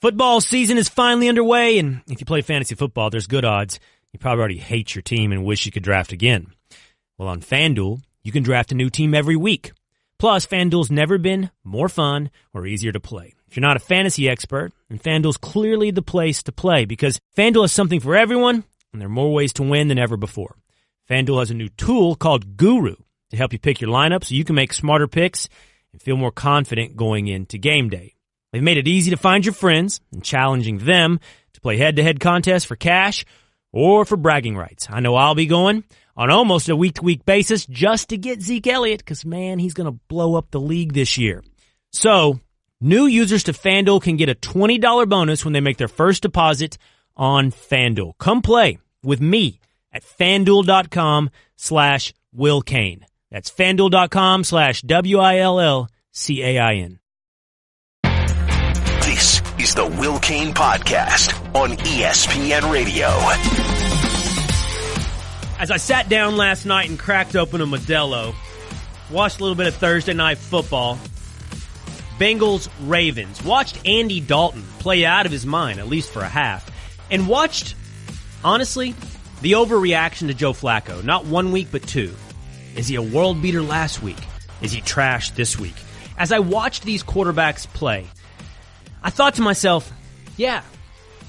Football season is finally underway, and if you play fantasy football, there's good odds you probably already hate your team and wish you could draft again. Well, on FanDuel, you can draft a new team every week. Plus, FanDuel's never been more fun or easier to play. If you're not a fantasy expert, then FanDuel's clearly the place to play because FanDuel has something for everyone, and there are more ways to win than ever before. FanDuel has a new tool called Guru to help you pick your lineup so you can make smarter picks and feel more confident going into game day. They've made it easy to find your friends and challenging them to play head-to-head contests for cash or for bragging rights. I know I'll be going on almost a week-to-week basis just to get Zeke Elliott because, man, he's going to blow up the league this year. So, new users to FanDuel can get a $20 bonus when they make their first deposit on FanDuel. Come play with me at FanDuel.com/Will Cain. That's FanDuel.com/WILLCAIN. This is the Will Cain Podcast on ESPN Radio. As I sat down last night and cracked open a Modelo, watched a little bit of Thursday Night Football, Bengals, Ravens, watched Andy Dalton play out of his mind, at least for a half, and watched, honestly, the overreaction to Joe Flacco. Not 1 week, but 2. Is he a world beater last week? Is he trash this week? As I watched these quarterbacks play, I thought to myself, yeah,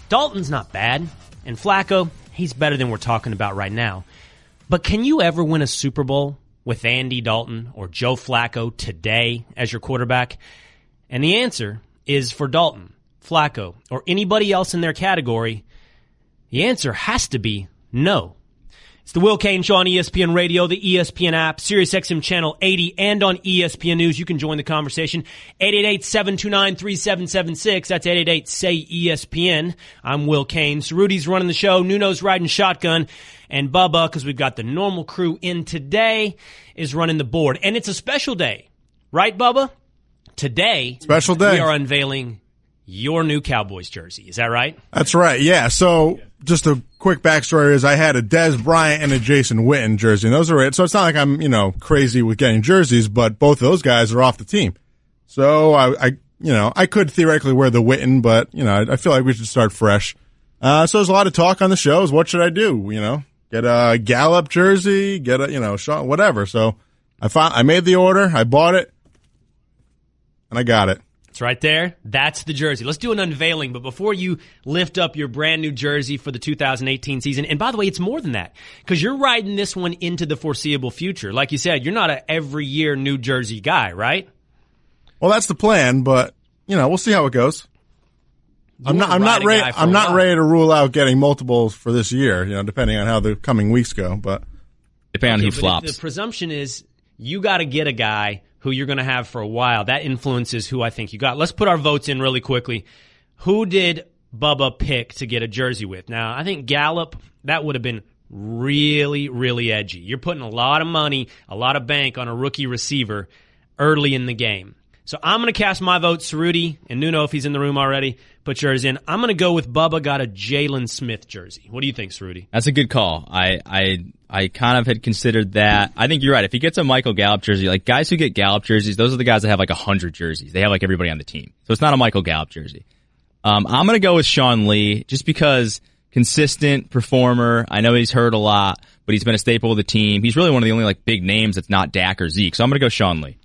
Dalton's not bad, and Flacco, he's better than we're talking about right now. But can you ever win a Super Bowl with Andy Dalton or Joe Flacco today as your quarterback? And the answer is for Dalton, Flacco, or anybody else in their category, the answer has to be no. It's the Will Cain Show on ESPN Radio, the ESPN app, SiriusXM Channel 80, and on ESPN News. You can join the conversation. 888-729-3776. That's 888-SAY-ESPN. I'm Will Cain. Cerruti's running the show. Nuno's riding shotgun. And Bubba, because we've got the normal crew in today, is running the board. And it's a special day. Right, Bubba? Today, special day. We are unveiling your new Cowboys jersey. Is that right? That's right, yeah. So just a quick backstory is I had a Dez Bryant and a Jason Witten jersey, and those are it. So it's not like I'm, crazy with getting jerseys, but both of those guys are off the team. So I could theoretically wear the Witten, but, I feel like we should start fresh. So there's a lot of talk on the shows. What should I do? Get a Gallup jersey, get a, Sean, whatever. So I made the order, I bought it, and I got it. It's right there. That's the jersey. Let's do an unveiling, but before you lift up your brand new jersey for the 2018 season, and by the way, it's more than that, because you're riding this one into the foreseeable future. Like you said, you're not an every year New Jersey guy, right? Well, that's the plan, but, we'll see how it goes. I'm not ready to rule out getting multiples for this year, depending on how the coming weeks go, but depending on who flops. The presumption is you got to get a guy who you're going to have for a while. That influences who I think you got. Let's put our votes in really quickly. Who did Bubba pick to get a jersey with? Now, I think Gallup, that would have been really, really edgy. You're putting a lot of money, a lot of bank on a rookie receiver early in the game. So I'm going to cast my vote. Cerruti and Nuno, if he's in the room already, put yours in. I'm going to go with Bubba got a Jalen Smith jersey. What do you think, Cerruti? That's a good call. I kind of had considered that. I think you're right. If he gets a Michael Gallup jersey, like guys who get Gallup jerseys, those are the guys that have like 100 jerseys. They have like everybody on the team. So it's not a Michael Gallup jersey. I'm going to go with Sean Lee just because consistent performer. I know he's hurt a lot, but he's been a staple of the team. He's really one of the only like big names that's not Dak or Zeke. So I'm going to go Sean Lee.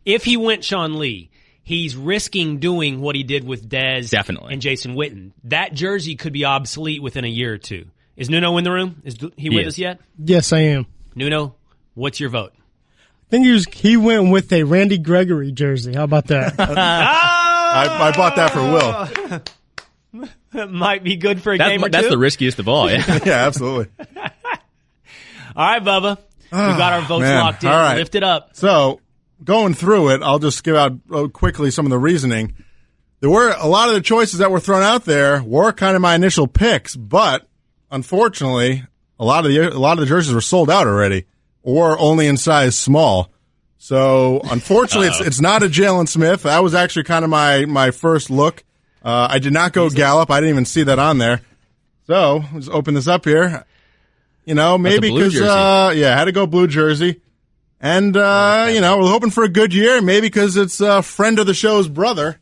If he went Sean Lee, he's risking doing what he did with Dez Definitely. And Jason Witten. That jersey could be obsolete within a year or two. Is Nuno in the room? Is he with us yet? Yes, I am. Nuno, what's your vote? I think he went with a Randy Gregory jersey. How about that? I bought that for Will. That might be good for a game or two. That's the riskiest of all, yeah. Yeah, absolutely. All right, Bubba. We got our votes locked in. All right. Lift it up. So, going through it, I'll just give out quickly some of the reasoning. There were a lot of the choices that were thrown out there were kind of my initial picks, but unfortunately, a lot of the jerseys were sold out already, or only in size small. So unfortunately, it's not a Jalen Smith. That was actually kind of my first look. I did not go Gallup. I didn't even see that on there. So let's open this up here. Maybe because I had to go blue jersey. And, we're hoping for a good year, maybe because it's a friend of the show's brother.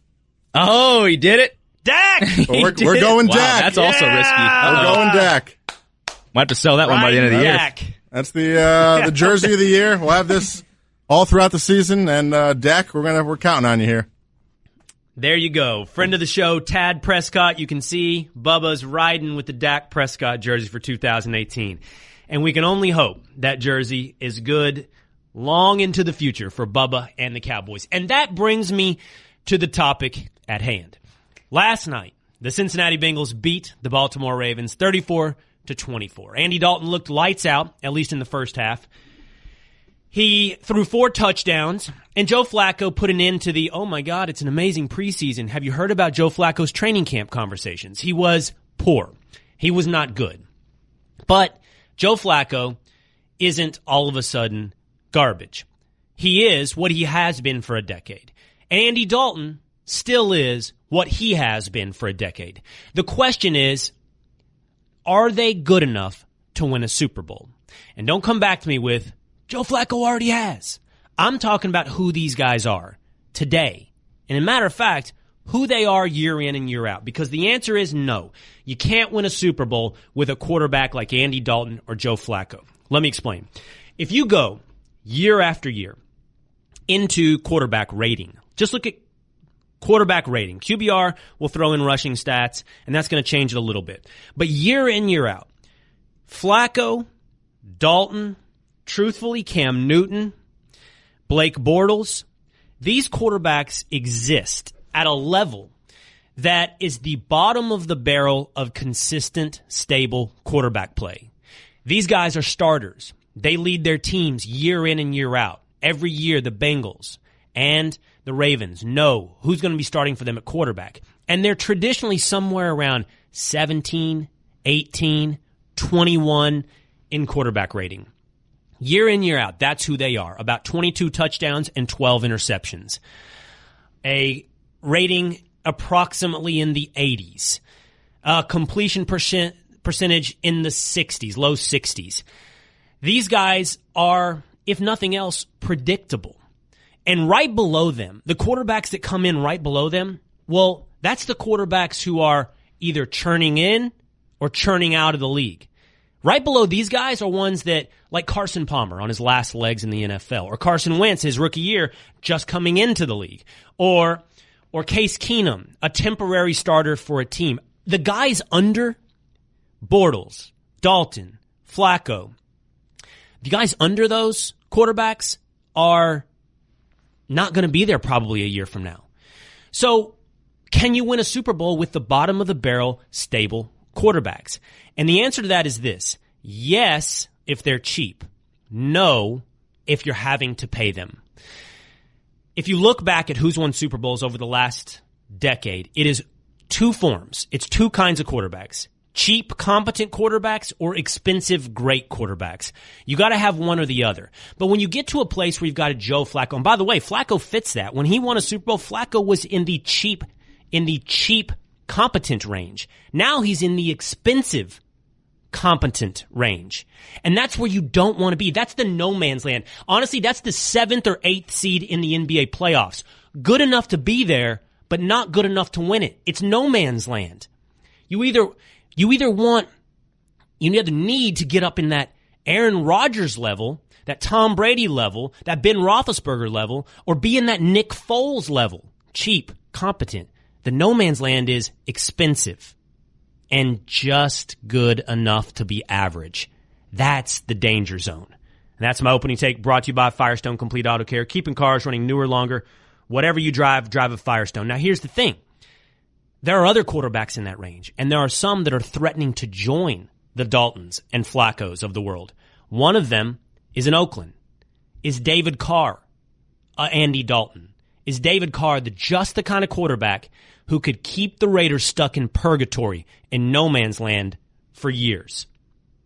Oh, he did it? Dak! We're going Wow, Dak. that's also risky. We're going Dak. Might have to sell that one by the end of the year. Dak. That's the jersey of the year. We'll have this all throughout the season. And Dak, we're counting on you here. There you go. Friend of the show, Tad Prescott. You can see Bubba's riding with the Dak Prescott jersey for 2018. And we can only hope that jersey is good long into the future for Bubba and the Cowboys. And that brings me to the topic at hand. Last night, the Cincinnati Bengals beat the Baltimore Ravens 34-24. Andy Dalton looked lights out, at least in the first half. He threw 4 touchdowns, and Joe Flacco put an end to the, oh my God, it's an amazing preseason. Have you heard about Joe Flacco's training camp conversations? He was poor. He was not good. But Joe Flacco isn't all of a sudden garbage. He is what he has been for a decade. And Andy Dalton still is what he has been for a decade. The question is, are they good enough to win a Super Bowl? And don't come back to me with, Joe Flacco already has. I'm talking about who these guys are today. And as a matter of fact, who they are year in and year out. Because the answer is no. You can't win a Super Bowl with a quarterback like Andy Dalton or Joe Flacco. Let me explain. If you go year after year into quarterback rating, just look at quarterback rating. QBR will throw in rushing stats, and that's going to change it a little bit. But year in, year out, Flacco, Dalton, truthfully, Cam Newton, Blake Bortles, these quarterbacks exist at a level that is the bottom of the barrel of consistent, stable quarterback play. These guys are starters. They lead their teams year in and year out. Every year, the Bengals and the Ravens know who's going to be starting for them at quarterback. And they're traditionally somewhere around 17, 18, 21 in quarterback rating. Year in, year out, that's who they are. About 22 touchdowns and 12 interceptions. A rating approximately in the 80s. Completion percentage in the 60s, low 60s. These guys are, if nothing else, predictable. And right below them, the quarterbacks that come in right below them, well, that's the quarterbacks who are either churning in or churning out of the league. Right below these guys are ones that, like Carson Palmer on his last legs in the NFL, or Carson Wentz, his rookie year, just coming into the league, or Case Keenum, a temporary starter for a team. The guys under Bortles, Dalton, Flacco, the guys under those quarterbacks are not going to be there probably a year from now. So can you win a Super Bowl with the bottom of the barrel stable quarterbacks? And the answer to that is this. Yes, if they're cheap. No, if you're having to pay them. If you look back at who's won Super Bowls over the last decade, it is 2 forms. It's 2 kinds of quarterbacks. Cheap, competent quarterbacks or expensive, great quarterbacks. You got to have one or the other. But when you get to a place where you've got a Joe Flacco, and by the way, Flacco fits that. When he won a Super Bowl, Flacco was in the cheap, competent range. Now he's in the expensive, competent range. And that's where you don't want to be. That's the no man's land. Honestly, that's the 7th or 8th seed in the NBA playoffs. Good enough to be there, but not good enough to win it. It's no man's land. You either need to get up in that Aaron Rodgers level, that Tom Brady level, that Ben Roethlisberger level, or be in that Nick Foles level. Cheap, competent. The no man's land is expensive and just good enough to be average. That's the danger zone. And that's my opening take, brought to you by Firestone Complete Auto Care. Keeping cars running newer, longer. Whatever you drive a Firestone. Now, here's the thing. There are other quarterbacks in that range, and there are some that are threatening to join the Daltons and Flaccos of the world. One of them is in Oakland. Is David Carr Andy Dalton? Is David Carr just the kind of quarterback who could keep the Raiders stuck in purgatory in no man's land for years?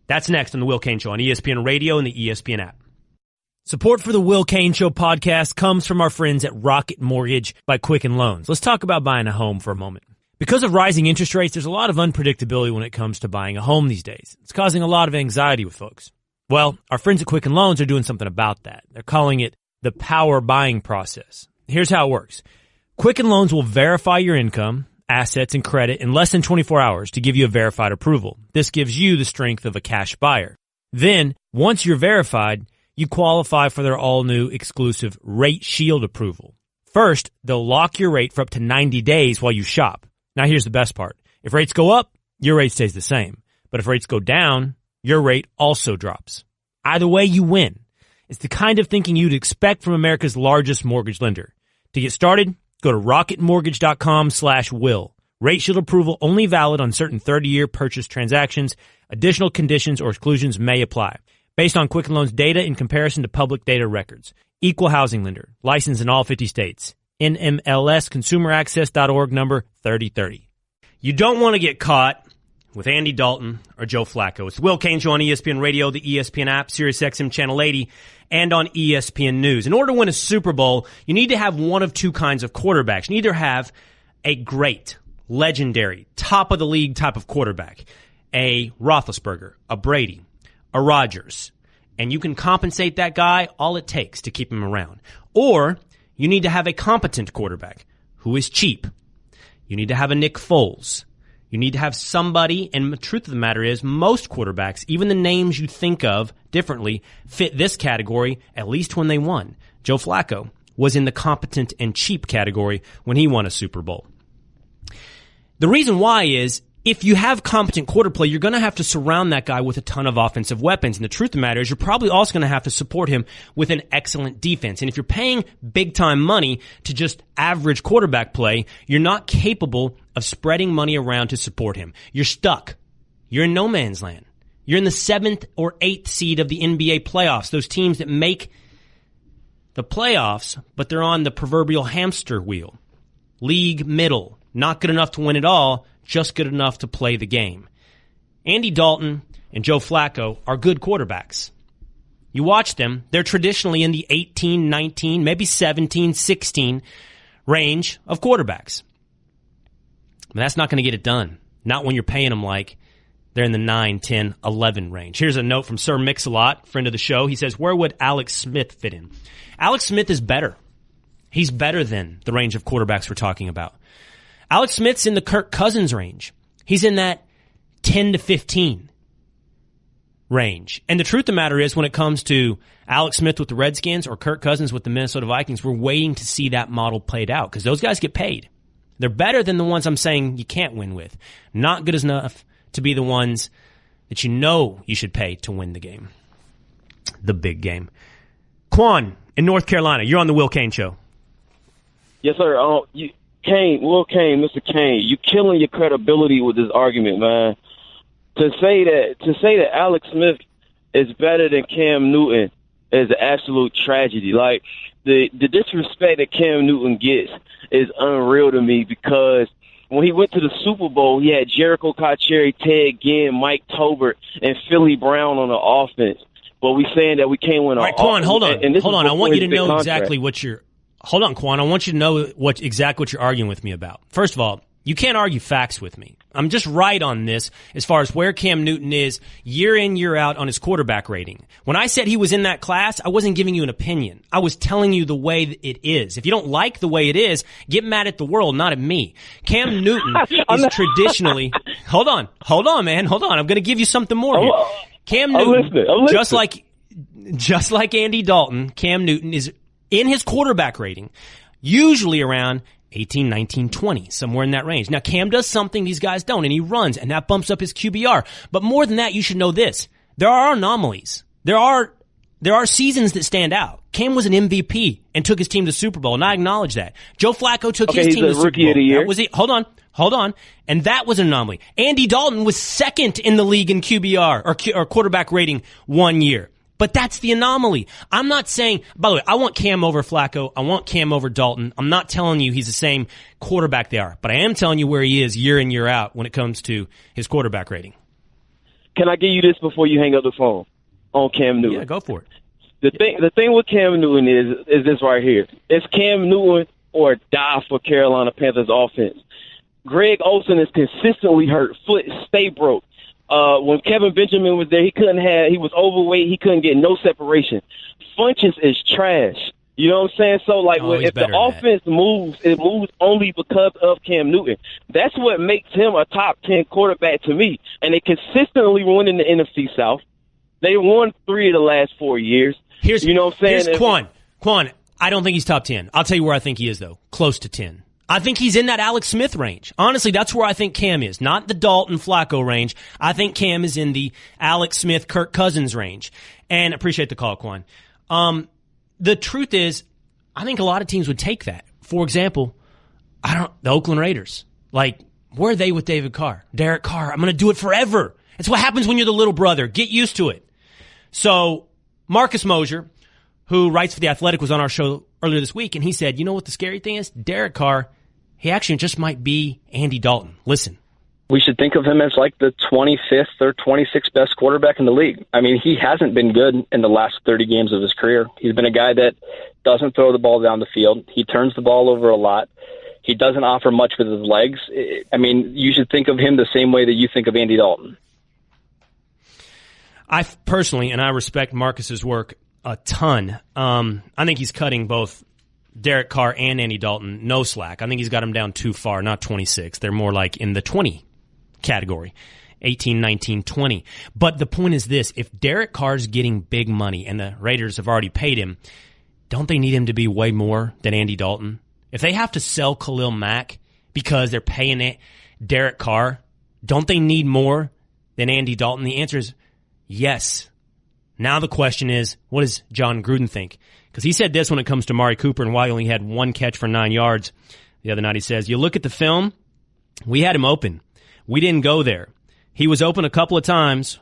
That's next on The Will Cain Show on ESPN Radio and the ESPN app. Support for The Will Cain Show podcast comes from our friends at Rocket Mortgage by Quicken Loans. Let's talk about buying a home for a moment. Because of rising interest rates, there's a lot of unpredictability when it comes to buying a home these days. It's causing a lot of anxiety with folks. Well, our friends at Quicken Loans are doing something about that. They're calling it the power buying process. Here's how it works. Quicken Loans will verify your income, assets, and credit in less than 24 hours to give you a verified approval. This gives you the strength of a cash buyer. Then, once you're verified, you qualify for their all-new exclusive Rate Shield approval. First, they'll lock your rate for up to 90 days while you shop. Now, here's the best part. If rates go up, your rate stays the same. But if rates go down, your rate also drops. Either way, you win. It's the kind of thinking you'd expect from America's largest mortgage lender. To get started, go to rocketmortgage.com/will. Rate Shield approval only valid on certain 30-year purchase transactions. Additional conditions or exclusions may apply. Based on Quicken Loans data in comparison to public data records. Equal housing lender. Licensed in all 50 states. NMLSconsumeraccess.org number 3030. You don't want to get caught with Andy Dalton or Joe Flacco. It's the Will Cain Show on ESPN Radio, the ESPN app, SiriusXM Channel 80, and on ESPN News. In order to win a Super Bowl, you need to have one of two kinds of quarterbacks. You either have a great, legendary, top-of-the-league type of quarterback, a Roethlisberger, a Brady, a Rodgers, and you can compensate that guy all it takes to keep him around. Or you need to have a competent quarterback who is cheap. You need to have a Nick Foles. You need to have somebody, and the truth of the matter is, most quarterbacks, even the names you think of differently, fit this category, at least when they won. Joe Flacco was in the competent and cheap category when he won a Super Bowl. The reason why is, if you have competent quarter play, you're going to have to surround that guy with a ton of offensive weapons. And the truth of the matter is, you're probably also going to have to support him with an excellent defense. And if you're paying big-time money to just average quarterback play, you're not capable of spreading money around to support him. You're stuck. You're in no man's land. You're in the 7th or 8th seed of the NBA playoffs, those teams that make the playoffs, but they're on the proverbial hamster wheel. League middle. Not good enough to win it all, just good enough to play the game. Andy Dalton and Joe Flacco are good quarterbacks. You watch them, they're traditionally in the 18, 19, maybe 17, 16 range of quarterbacks. But that's not going to get it done. Not when you're paying them like they're in the 9, 10, 11 range. Here's a note from Sir Mix-a-Lot, friend of the show. He says, where would Alex Smith fit in? Alex Smith is better. He's better than the range of quarterbacks we're talking about. Alex Smith's in the Kirk Cousins range. He's in that 10 to 15 range. And the truth of the matter is, when it comes to Alex Smith with the Redskins or Kirk Cousins with the Minnesota Vikings, we're waiting to see that model played out because those guys get paid. They're better than the ones I'm saying you can't win with. Not good enough to be the ones that you know you should pay to win the game. The big game. Quan in North Carolina, you're on the Will Cain Show. Yes, sir. Will Cain, Mr. Cain, you killing your credibility with this argument, man. To say that Alex Smith is better than Cam Newton is an absolute tragedy. Like, the disrespect that Cam Newton gets is unreal to me because when he went to the Super Bowl, he had Jericho Carcieri, Ted Ginn, Mike Tobert, and Philly Brown on the offense. But we saying that we can't win. All right, Quan, hold on. I want you to know exactly what you're. Hold on, Quan. I want you to know exactly what you're arguing with me about. First of all, you can't argue facts with me. I'm just right on this as far as where Cam Newton is year in, year out on his quarterback rating. When I said he was in that class, I wasn't giving you an opinion. I was telling you the way that it is. If you don't like the way it is, get mad at the world, not at me. Cam Newton is traditionally... Hold on, man. Hold on. I'm going to give you something more here. Cam Newton, just like Andy Dalton, Cam Newton is in his quarterback rating, usually around 18, 19, 20, somewhere in that range. Now, Cam does something these guys don't, and he runs, and that bumps up his QBR. But more than that, you should know this. There are anomalies. There are seasons that stand out. Cam was an MVP and took his team to the Super Bowl, and I acknowledge that. Joe Flacco took his team to the Super Bowl. Of the year. That was it. Hold on. And that was an anomaly. Andy Dalton was second in the league in QBR, or quarterback rating, 1 year. But that's the anomaly. I'm not saying, by the way, I want Cam over Flacco. I want Cam over Dalton. I'm not telling you he's the same quarterback they are. But I am telling you where he is year in, year out when it comes to his quarterback rating. Can I give you this before you hang up the phone on Cam Newton? Yeah, go for it. The thing with Cam Newton is this right here. It's Cam Newton or die for Carolina Panthers offense. Greg Olsen is consistently hurt. Foot stay broke. When Kevin Benjamin was there, he was overweight. He couldn't get no separation. Funches is trash. You know what I'm saying? So, like, he's if the better than offense moves, it moves only because of Cam Newton. That's what makes him a top 10 quarterback to me. And they consistently win in the NFC South. They won 3 of the last 4 years. You know what I'm saying? Here's Quan. Quan, I don't think he's top 10. I'll tell you where I think he is, though. Close to 10. I think he's in that Alex Smith range. Honestly, that's where I think Cam is. Not the Dalton Flacco range. I think Cam is in the Alex Smith, Kirk Cousins range. And appreciate the call, Quan. The truth is, I think a lot of teams would take that. For example, the Oakland Raiders. Like, where are they with David Carr? Derek Carr, I'm going to do it forever. It's what happens when you're the little brother. Get used to it. So, Marcus Mosher, who writes for The Athletic, was on our show earlier this week, and he said, you know what the scary thing is? Derek Carr, he actually just might be Andy Dalton. Listen. We should think of him as like the 25th or 26th best quarterback in the league. I mean, he hasn't been good in the last 30 games of his career. He's been a guy that doesn't throw the ball down the field. He turns the ball over a lot. He doesn't offer much with his legs. I mean, you should think of him the same way that you think of Andy Dalton. I personally, and I respect Marcus's work a ton. I think he's cutting both Derek Carr and Andy Dalton no slack. I think he's got them down too far, not 26. They're more like in the 20 category, 18, 19, 20. But the point is this, if Derek Carr's getting big money and the Raiders have already paid him, don't they need him to be way more than Andy Dalton? If they have to sell Khalil Mack because they're paying Derek Carr, don't they need more than Andy Dalton? The answer is yes. Now the question is, what does John Gruden think? Because he said this when it comes to Amari Cooper and why he only had 1 catch for 9 yards the other night. He says, you look at the film, we had him open. We didn't go there. He was open a couple of times,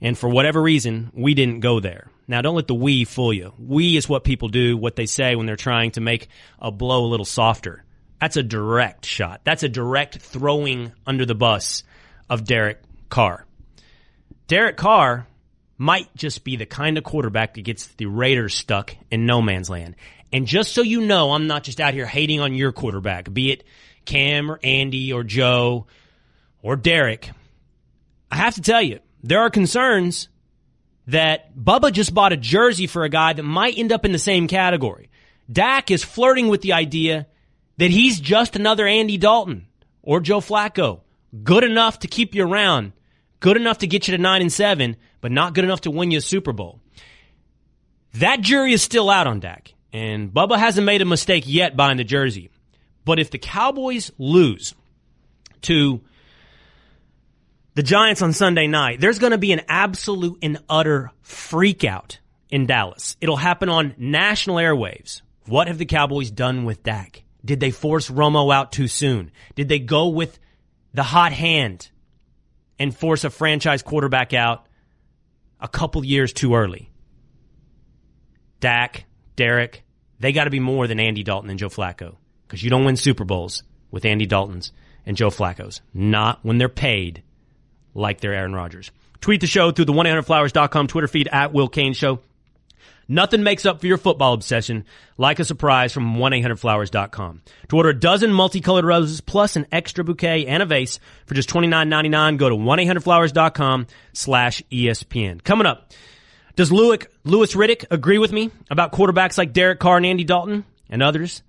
and for whatever reason, we didn't go there. Now, don't let the we fool you. We is what people do, what they say when they're trying to make a blow a little softer. That's a direct shot. That's a direct throwing under the bus of Derek Carr. Derek Carr might just be the kind of quarterback that gets the Raiders stuck in no man's land. And just so you know, I'm not just out here hating on your quarterback, be it Cam or Andy or Joe or Derek. I have to tell you, there are concerns that Bubba just bought a jersey for a guy that might end up in the same category. Dak is flirting with the idea that he's just another Andy Dalton or Joe Flacco. Good enough to keep you around, good enough to get you to 9-7, but not good enough to win you a Super Bowl. That jury is still out on Dak, and Bubba hasn't made a mistake yet buying the jersey. But if the Cowboys lose to the Giants on Sunday night, there's going to be an absolute and utter freakout in Dallas. It'll happen on national airwaves. What have the Cowboys done with Dak? Did they force Romo out too soon? Did they go with the hot hand and force a franchise quarterback out a couple years too early? Dak, Derek, they got to be more than Andy Dalton and Joe Flacco, because you don't win Super Bowls with Andy Daltons and Joe Flacco's. Not when they're paid like they're Aaron Rodgers. Tweet the show through the 1-800-Flowers.com Twitter feed at Will Cain Show. Nothing makes up for your football obsession like a surprise from 1-800-Flowers.com. To order a dozen multicolored roses plus an extra bouquet and a vase for just $29.99, go to 1-800-Flowers.com/ESPN. Coming up, does Louis Riddick agree with me about quarterbacks like Derek Carr and Andy Dalton and others?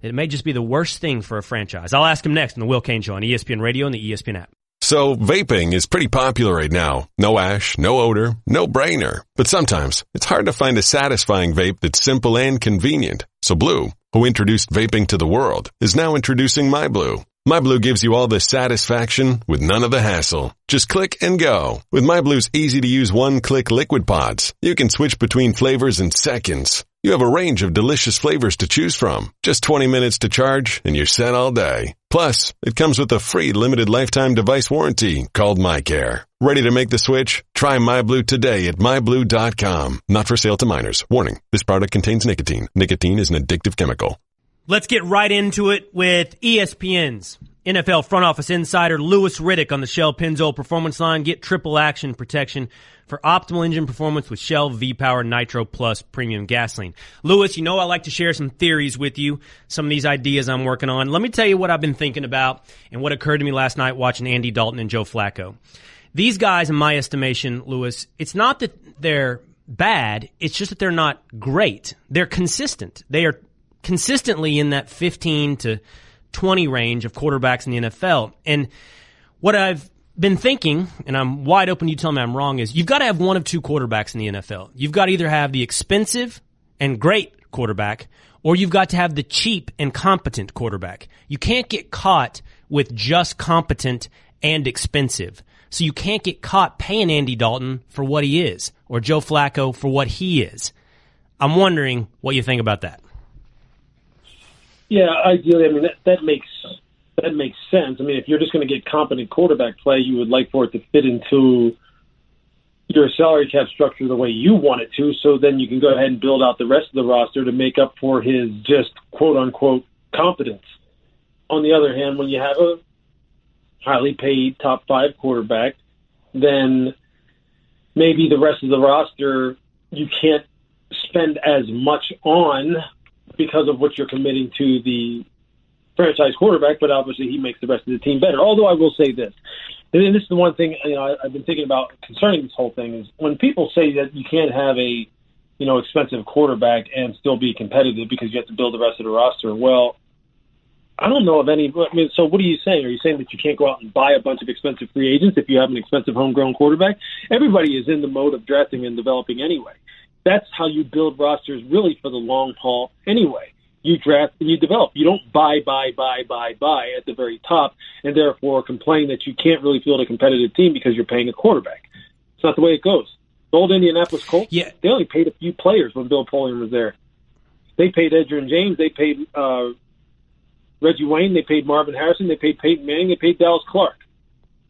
That it may just be the worst thing for a franchise. I'll ask him next on the Will Cain Show on ESPN Radio and the ESPN app. So vaping is pretty popular right now. No ash, no odor, no brainer. But sometimes it's hard to find a satisfying vape that's simple and convenient. So Blue, who introduced vaping to the world, is now introducing MyBlue. MyBlue gives you all the satisfaction with none of the hassle. Just click and go. With MyBlue's easy-to-use one-click liquid pods, you can switch between flavors in seconds. You have a range of delicious flavors to choose from. Just 20 minutes to charge, and you're set all day. Plus, it comes with a free limited lifetime device warranty called MyCare. Ready to make the switch? Try MyBlue today at myblue.com. Not for sale to minors. Warning, this product contains nicotine. Nicotine is an addictive chemical. Let's get right into it with ESPN's NFL front office insider Louis Riddick on the Shell Pennzoil Performance Line. Get triple action protection for optimal engine performance with Shell V-Power Nitro Plus Premium Gasoline. Louis, you know I like to share some theories with you, some of these ideas I'm working on. Let me tell you what I've been thinking about and what occurred to me last night watching Andy Dalton and Joe Flacco. These guys, in my estimation, Louis, it's not that they're bad. It's just that they're not great. They're consistent. They are consistently in that 15 to 20 range of quarterbacks in the NFL. And what I've been thinking, and I'm wide open, you tell me I'm wrong, is you've got to have one of two quarterbacks in the NFL. You've got to either have the expensive and great quarterback, or you've got to have the cheap and competent quarterback. You can't get caught with just competent and expensive. So you can't get caught paying Andy Dalton for what he is, or Joe Flacco for what he is. I'm wondering what you think about that. Yeah, ideally, I mean, that makes sense. I mean, if you're just going to get competent quarterback play, you would like for it to fit into your salary cap structure the way you want it to, so then you can go ahead and build out the rest of the roster to make up for his just quote-unquote competence. On the other hand, when you have a highly paid top 5 quarterback, then maybe the rest of the roster you can't spend as much on because of what you're committing to the franchise quarterback, but obviously he makes the rest of the team better. Although I will say this, and this is the one thing I've been thinking about concerning this whole thing, is when people say that you can't have a expensive quarterback and still be competitive because you have to build the rest of the roster. Well, I don't know of any. I mean, so what are you saying? Are you saying that you can't go out and buy a bunch of expensive free agents if you have an expensive homegrown quarterback? Everybody is in the mode of drafting and developing anyway. That's how you build rosters really for the long haul anyway. You draft and you develop. You don't buy at the very top and therefore complain that you can't really field a competitive team because you're paying a quarterback. It's not the way it goes. The old Indianapolis Colts, they only paid a few players when Bill Polian was there. They paid Edgerrin James. They paid Reggie Wayne. They paid Marvin Harrison. They paid Peyton Manning. They paid Dallas Clark.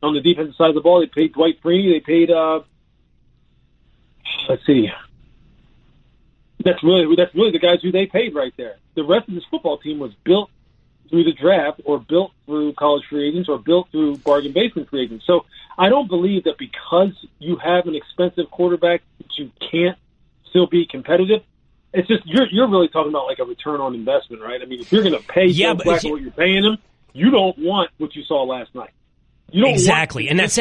On the defensive side of the ball, they paid Dwight Freeney. They paid, let's see. That's really the guys who they paid right there. The rest of this football team was built through the draft or built through college free agents or built through bargain basement free agents. So I don't believe that because you have an expensive quarterback that you can't still be competitive. It's just you're really talking about like a return on investment, right? I mean, if you're going to pay Joe Flacco what you're paying him, you don't want what you saw last night. You don't exactly, and that's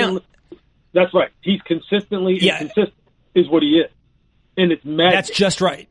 right. He's consistently inconsistent, is what he is. And it's mad. That's just right.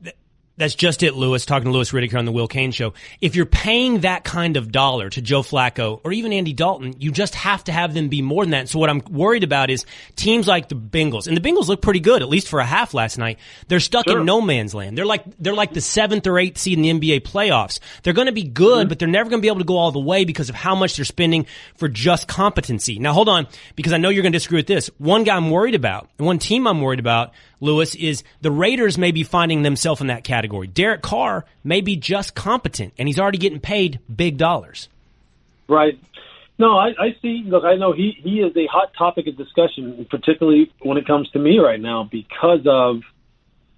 That's just it, Lewis, talking to Lewis Riddick here on the Will Cain Show. If you're paying that kind of dollar to Joe Flacco or even Andy Dalton, you just have to have them be more than that. So what I'm worried about is teams like the Bengals, and the Bengals look pretty good, at least for a half last night. They're stuck in no man's land. They're like the 7th or 8th seed in the NBA playoffs. They're going to be good, but they're never going to be able to go all the way because of how much they're spending for just competency. Now, hold on, because I know you're going to disagree with this. One guy I'm worried about, and one team I'm worried about, Lewis, is the Raiders may be finding themselves in that category. Derek Carr may be just competent, and he's already getting paid big dollars. Right. No, I see. Look, I know he is a hot topic of discussion, particularly when it comes to me right now, because of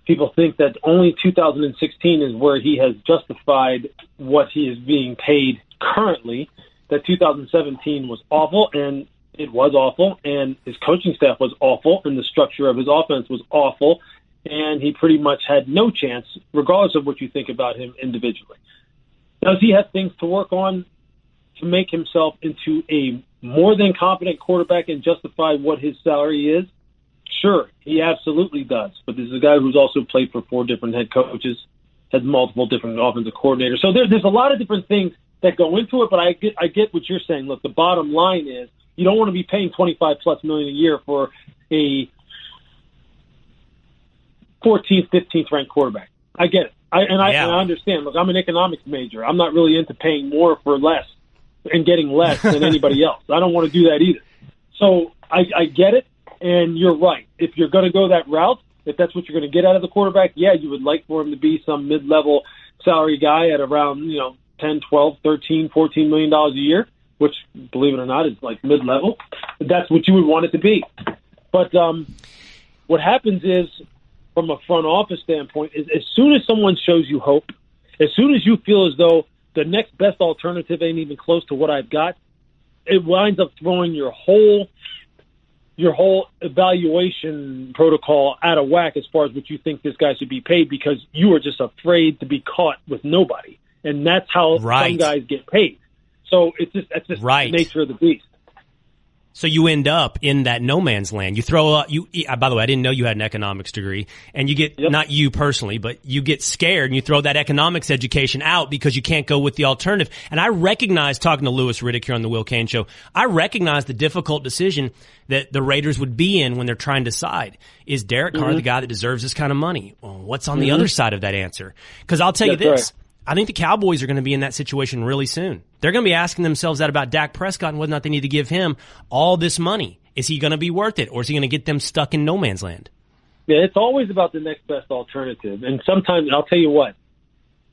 people think that only 2016 is where he has justified what he is being paid currently, that 2017 was awful, and it was awful, and his coaching staff was awful, and the structure of his offense was awful, and he pretty much had no chance, regardless of what you think about him individually. Does he have things to work on to make himself into a more than competent quarterback and justify what his salary is? Sure, he absolutely does. But this is a guy who's also played for 4 different head coaches, has multiple different offensive coordinators. So there's a lot of different things that go into it, but I get what you're saying. Look, the bottom line is, you don't want to be paying $25+ million a year for a 14th, 15th ranked quarterback. I get it. I understand. Look, I'm an economics major. I'm not really into paying more for less and getting less than anybody else. I don't want to do that either. So I get it, and you're right. If you're going to go that route, if that's what you're going to get out of the quarterback, yeah, you would like for him to be some mid-level salary guy at around, 10, 12, 13, $14 million a year, which, believe it or not, is like mid-level. That's what you would want it to be. But what happens is, from a front office standpoint, is as soon as someone shows you hope, as soon as you feel as though the next best alternative ain't even close to what I've got, it winds up throwing your whole evaluation protocol out of whack as far as what you think this guy should be paid, because you are just afraid to be caught with nobody. And that's how some guys get paid. So that's just the nature of the beast. So you end up in that no man's land. You throw up, by the way, I didn't know you had an economics degree, and you get, not you personally, but you get scared and you throw that economics education out because you can't go with the alternative. And I recognize, talking to Louis Riddick here on the Will Cain Show, I recognize the difficult decision that the Raiders would be in when they're trying to decide. Is Derek Carr the guy that deserves this kind of money? Well, what's on the other side of that answer? Because I'll tell you this. Right. I think the Cowboys are going to be in that situation really soon. They're going to be asking themselves that about Dak Prescott and whether or not they need to give him all this money. Is he going to be worth it, or is he going to get them stuck in no man's land? Yeah, it's always about the next best alternative. And sometimes, I'll tell you what,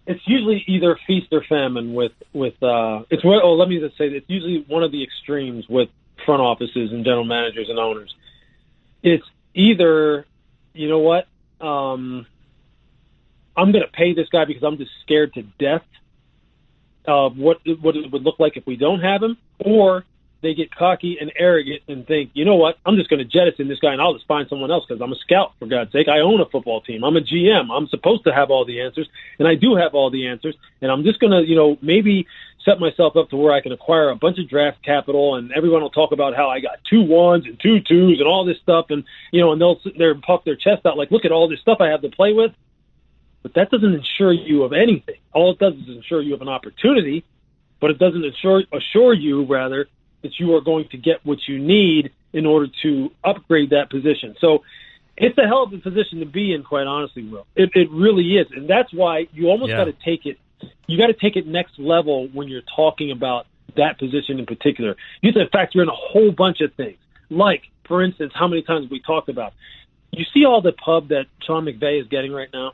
it's usually either feast or famine let me just say that it's usually one of the extremes with front offices and general managers and owners. It's either, you know what, I'm going to pay this guy because I'm just scared to death of what it would look like if we don't have him, or they get cocky and arrogant and think, you know what, I'm just going to jettison this guy and I'll just find someone else because I'm a scout, for God's sake. I own a football team. I'm a GM. I'm supposed to have all the answers, and I do have all the answers, and I'm just going to, maybe set myself up to where I can acquire a bunch of draft capital, and everyone will talk about how I got 2 1s and 2 2s and all this stuff, and, and they'll sit there and puff their chest out like, look at all this stuff I have to play with. But that doesn't assure you of anything. All it does is ensure you of an opportunity, but it doesn't assure you, rather, that you are going to get what you need in order to upgrade that position. So it's a hell of a position to be in, quite honestly, Will. It really is. And that's why you almost got to take it. You got to take it next level when you're talking about that position in particular. You have to factor in a whole bunch of things. Like, for instance, how many times we talked about, you see all the pub that Sean McVay is getting right now?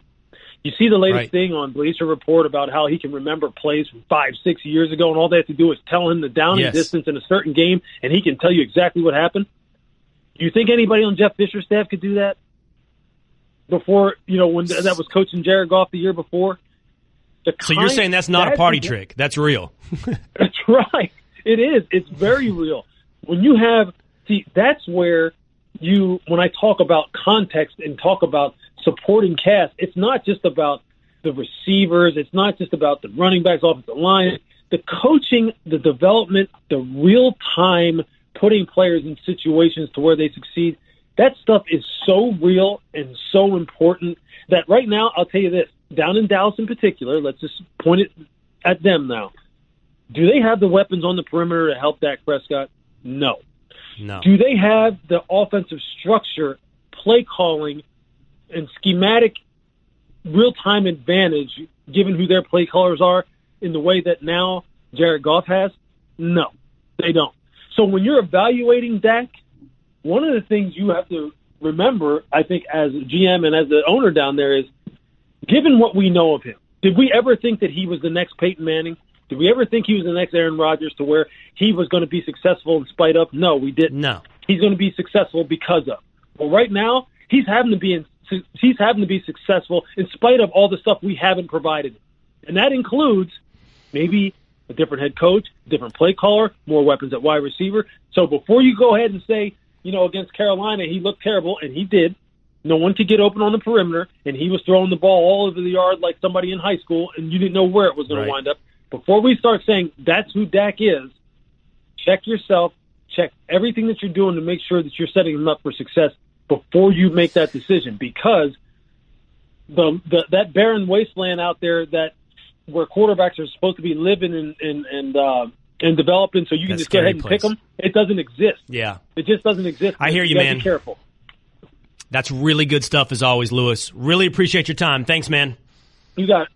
You see the latest thing on Bleacher Report about how he can remember plays from 5-6 years ago, and all they have to do is tell him the down and distance in a certain game, and he can tell you exactly what happened. Do you think anybody on Jeff Fisher's staff could do that before, when that was coaching Jared Goff the year before? So you're saying that's not a party trick. That's real. That's right. It is. It's very real. When you have – that's where when I talk about context and talk about supporting cast, it's not just about the receivers. It's not just about the running backs, offensive line. The coaching, the development, the real-time putting players in situations to where they succeed, that stuff is so real and so important that right now, I'll tell you this, down in Dallas in particular, let's just point it at them now. Do they have the weapons on the perimeter to help Dak Prescott? No. Do they have the offensive structure, play calling, and schematic real-time advantage, given who their play callers are, in the way that now Jared Goff has? No, they don't. So when you're evaluating Dak, one of the things you have to remember, I think, as a GM and as the owner down there is, given what we know of him, did we ever think that he was the next Peyton Manning? Did we ever think he was the next Aaron Rodgers to where he was going to be successful in spite of? No, we didn't. No. He's going to be successful because of. Well, right now, he's having to be successful in spite of all the stuff we haven't provided. And that includes maybe a different head coach, different play caller, more weapons at wide receiver. So before you go ahead and say, against Carolina, he looked terrible, and he did. No one could get open on the perimeter, and he was throwing the ball all over the yard like somebody in high school, and you didn't know where it was going to wind up. Before we start saying that's who Dak is, check yourself, check everything that you're doing to make sure that you're setting him up for success before you make that decision, because that barren wasteland out there where quarterbacks are supposed to be living and developing, so you can just go ahead and pick them, it doesn't exist. Yeah. It just doesn't exist. I hear you, man. Be careful. That's really good stuff as always, Louis. Really appreciate your time. Thanks, man. You got it.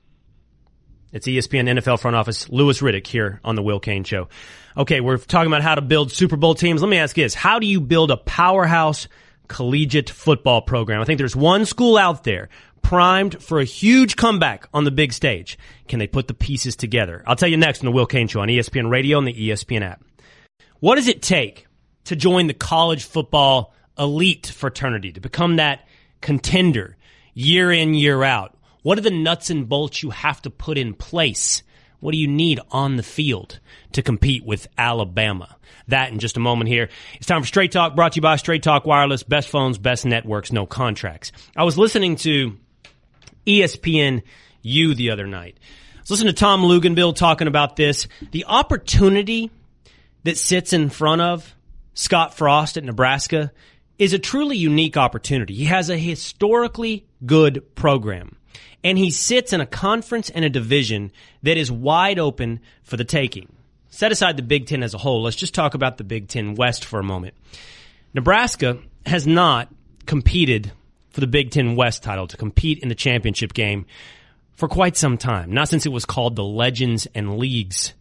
It's ESPN NFL front office, Louis Riddick here on the Will Cain Show. Okay, we're talking about how to build Super Bowl teams. Let me ask you this. How do you build a powerhouse collegiate football program? I think there's one school out there primed for a huge comeback on the big stage. Can they put the pieces together? I'll tell you next on the Will Cain Show on ESPN Radio and the ESPN app. What does it take to join the college football elite fraternity, to become that contender year in, year out? What are the nuts and bolts you have to put in place? What do you need on the field to compete with Alabama? That in just a moment here. It's time for Straight Talk, brought to you by Straight Talk Wireless. Best phones, best networks, no contracts. I was listening to ESPN U the other night. I was listening to Tom Luganville talking about this. The opportunity that sits in front of Scott Frost at Nebraska is a truly unique opportunity. He has a historically good program, and he sits in a conference and a division that is wide open for the taking. Set aside the Big Ten as a whole. Let's just talk about the Big Ten West for a moment. Nebraska has not competed for the Big Ten West title, to compete in the championship game, for quite some time. Not since it was called the Legends and Leagues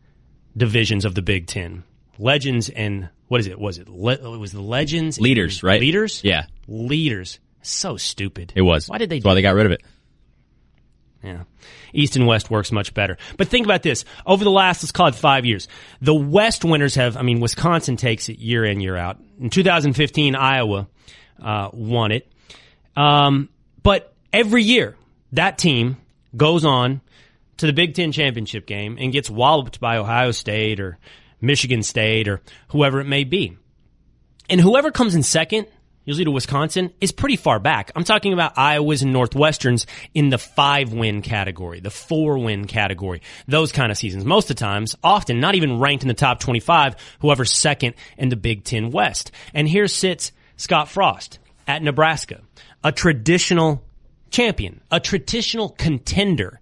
divisions of the Big Ten. Legends and, what is it? It was the Legends? Leaders, right? Leaders? Yeah. Leaders. So stupid. It was. Why did they That's why they got rid of it. Yeah. East and West works much better. But think about this. Over the last, let's call it 5 years, the West winners have, Wisconsin takes it year in, year out. In 2015, Iowa won it. But every year, that team goes on to the Big Ten championship game and gets walloped by Ohio State or Michigan State or whoever it may be. And whoever comes in second, usually to Wisconsin, is pretty far back. I'm talking about Iowas and Northwesterns in the 5-win category, the 4-win category, those kind of seasons. Most of the times, often not even ranked in the top 25, whoever's second in the Big Ten West. And here sits Scott Frost at Nebraska, a traditional champion, a traditional contender.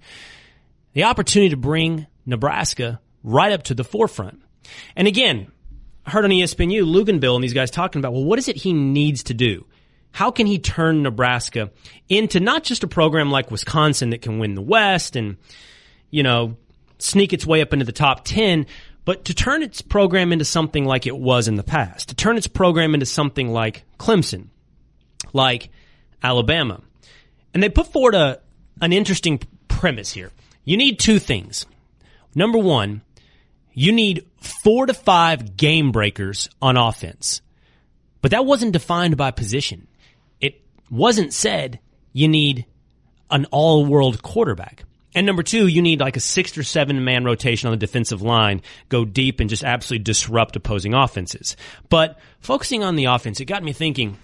The opportunity to bring Nebraska right up to the forefront. And again, I heard on ESPN, Luganbill and these guys talking about, well, what is it he needs to do? How can he turn Nebraska into not just a program like Wisconsin that can win the West and, sneak its way up into the top 10, but to turn its program into something like it was in the past, to turn its program into something like Clemson, like Alabama. And they put forward an interesting premise here. You need two things. Number one, you need 4 to 5 game breakers on offense. But that wasn't defined by position. It wasn't said you need an all-world quarterback. And number two, you need like a 6 or 7 man rotation on the defensive line, go deep and just absolutely disrupt opposing offenses. But focusing on the offense, it got me thinking,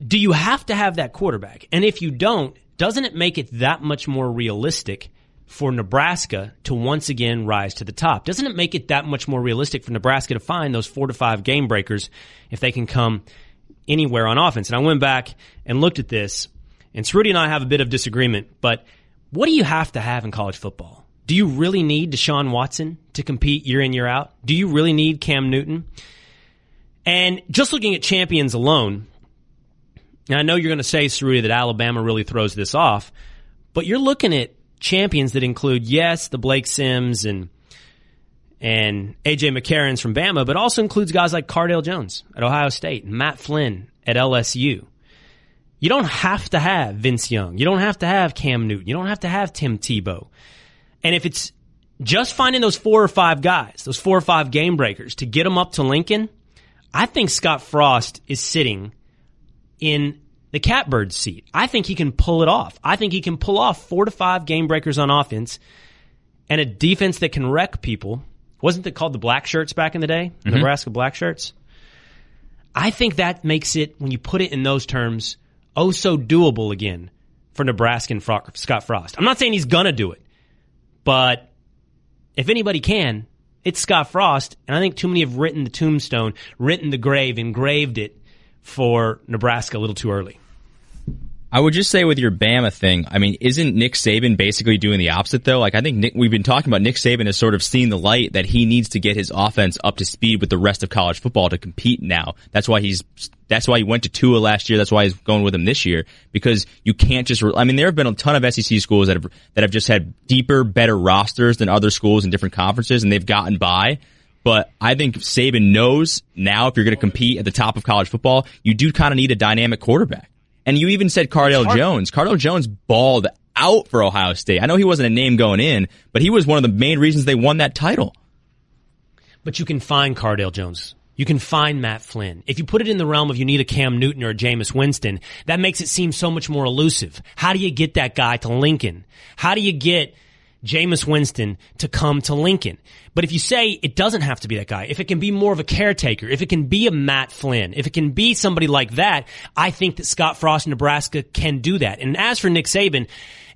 do you have to have that quarterback? And if you don't, doesn't it make it that much more realistic for Nebraska to once again rise to the top? Doesn't it make it that much more realistic for Nebraska to find those 4 to 5 game breakers if they can come anywhere on offense? And I went back and looked at this, and Cerruti and I have a bit of disagreement, but what do you have to have in college football? Do you really need Deshaun Watson to compete year in, year out? Do you really need Cam Newton? And just looking at champions alone, and I know you're going to say, Cerruti, that Alabama really throws this off, but you're looking at champions that include, yes, the Blake Sims and A.J. McCarrons from Bama, but also includes guys like Cardale Jones at Ohio State, Matt Flynn at LSU. You don't have to have Vince Young. You don't have to have Cam Newton. You don't have to have Tim Tebow. And if it's just finding those 4 or 5 guys, those 4 or 5 game breakers to get them up to Lincoln, I think Scott Frost is sitting in the catbird seat. I think he can pull it off. I think he can pull off 4 to 5 game breakers on offense and a defense that can wreck people. Wasn't it called the Black Shirts back in the day? Mm-hmm. Nebraska Black Shirts? I think that makes it, when you put it in those terms, oh so doable again for Nebraska and Scott Frost. I'm not saying he's going to do it, but if anybody can, it's Scott Frost, and I think too many have written the tombstone, written the grave, engraved it for Nebraska a little too early. I would just say with your Bama thing, isn't Nick Saban basically doing the opposite, though? Like, I think we've been talking about Nick Saban has sort of seen the light that he needs to get his offense up to speed with the rest of college football to compete now. That's why he went to Tua last year. That's why he's going with him this year, because you can't just, there have been a ton of SEC schools that have just had deeper, better rosters than other schools in different conferences, and they've gotten by. But I think Saban knows now, if you're going to compete at the top of college football, you do kind of need a dynamic quarterback. And you even said Cardale Jones. Cardale Jones balled out for Ohio State. I know he wasn't a name going in, but he was one of the main reasons they won that title. But you can find Cardale Jones. You can find Matt Flynn. If you put it in the realm of you need a Cam Newton or a Jameis Winston, that makes it seem so much more elusive. How do you get that guy to Lincoln? How do you get Jameis Winston to come to Lincoln? But if you say it doesn't have to be that guy, if it can be more of a caretaker, if it can be a Matt Flynn, if it can be somebody like that, I think that Scott Frost in Nebraska can do that. And as for Nick Saban,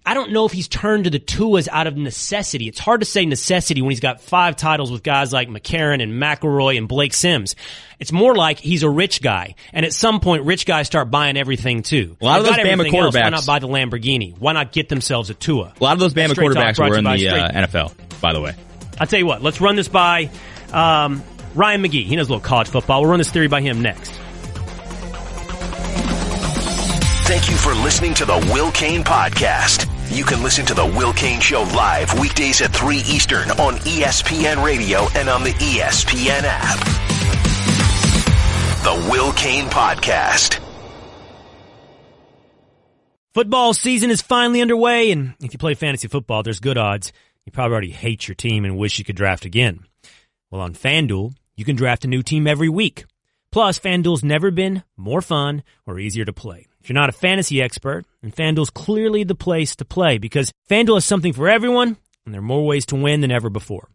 I don't know if he's turned to the Tuas out of necessity. It's hard to say necessity when he's got 5 titles with guys like McCarron and McElroy and Blake Sims. It's more like he's a rich guy, and at some point, rich guys start buying everything too. A lot of those Bama quarterbacks. Why not buy the Lamborghini? Why not get themselves a Tua? A lot of those Bama quarterbacks were in the NFL, by the way. I'll tell you what. Let's run this by Ryan McGee. He knows a little college football. We'll run this theory by him next. Thank you for listening to the Will Cain Podcast. You can listen to the Will Cain Show live weekdays at 3 Eastern on ESPN Radio and on the ESPN app. The Will Cain Podcast. Football season is finally underway, and if you play fantasy football, there's good odds you probably already hate your team and wish you could draft again. Well, on FanDuel, you can draft a new team every week. Plus, FanDuel's never been more fun or easier to play. If you're not a fantasy expert, then FanDuel's clearly the place to play because FanDuel has something for everyone, and there are more ways to win than ever before.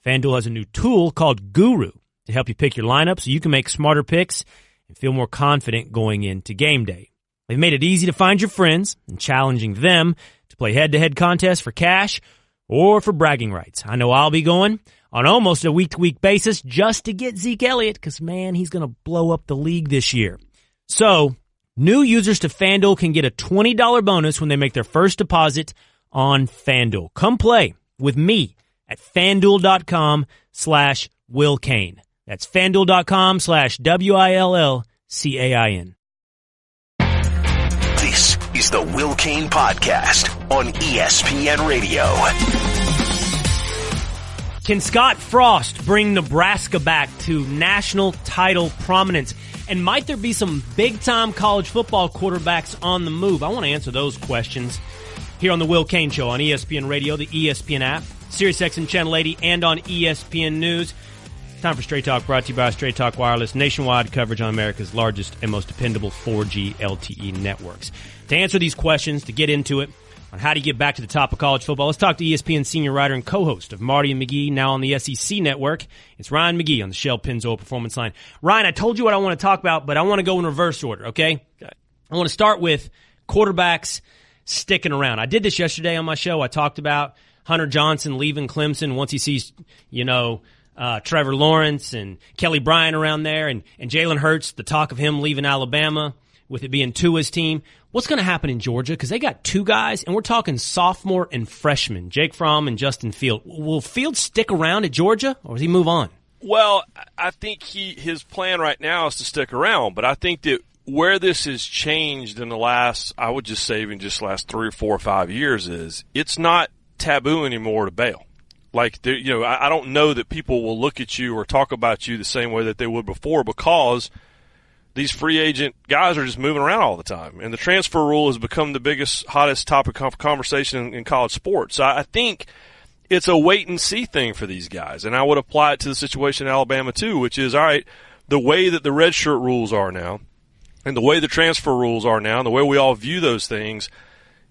FanDuel has a new tool called Guru to help you pick your lineup so you can make smarter picks and feel more confident going into game day. They've made it easy to find your friends and challenging them to play head-to-head contests for cash or for bragging rights. I know I'll be going on almost a week-to-week basis just to get Zeke Elliott because, man, he's going to blow up the league this year. So, new users to FanDuel can get a $20 bonus when they make their first deposit on FanDuel. Come play with me at FanDuel.com/Will Cain. That's FanDuel.com/WILLCAIN. This is the Will Cain Podcast on ESPN Radio. Can Scott Frost bring Nebraska back to national title prominence? And might there be some big-time college football quarterbacks on the move? I want to answer those questions here on the Will Cain Show on ESPN Radio, the ESPN app, SiriusXM Channel 80, and on ESPN News. Time for Straight Talk, brought to you by Straight Talk Wireless, nationwide coverage on America's largest and most dependable 4G LTE networks. To answer these questions, to get into it, on how do you get back to the top of college football, let's talk to ESPN senior writer and co-host of Marty and McGee, now on the SEC Network. It's Ryan McGee on the Shell Pennzoil Performance Line. Ryan, I told you what I want to talk about, but I want to go in reverse order, okay? I want to start with quarterbacks sticking around. I did this yesterday on my show. I talked about Hunter Johnson leaving Clemson once he sees, Trevor Lawrence and Kelly Bryant around there, and Jalen Hurts, the talk of him leaving Alabama with it being Tua's team. What's going to happen in Georgia? Because they got 2 guys, and we're talking sophomore and freshman, Jake Fromm and Justin Field. Will Field stick around at Georgia, or does he move on? Well, I think his plan right now is to stick around, but I think that where this has changed in the last, I would just say even just last 3 or 4 or 5 years is it's not taboo anymore to bail. Like, I don't know that people will look at you or talk about you the same way that they would before because these free agent guys are just moving around all the time. And the transfer rule has become the biggest, hottest topic of conversation in college sports. So I think it's a wait-and-see thing for these guys. And I would apply it to the situation in Alabama, too, which is, all right, the way that the redshirt rules are now and the way the transfer rules are now and the way we all view those things,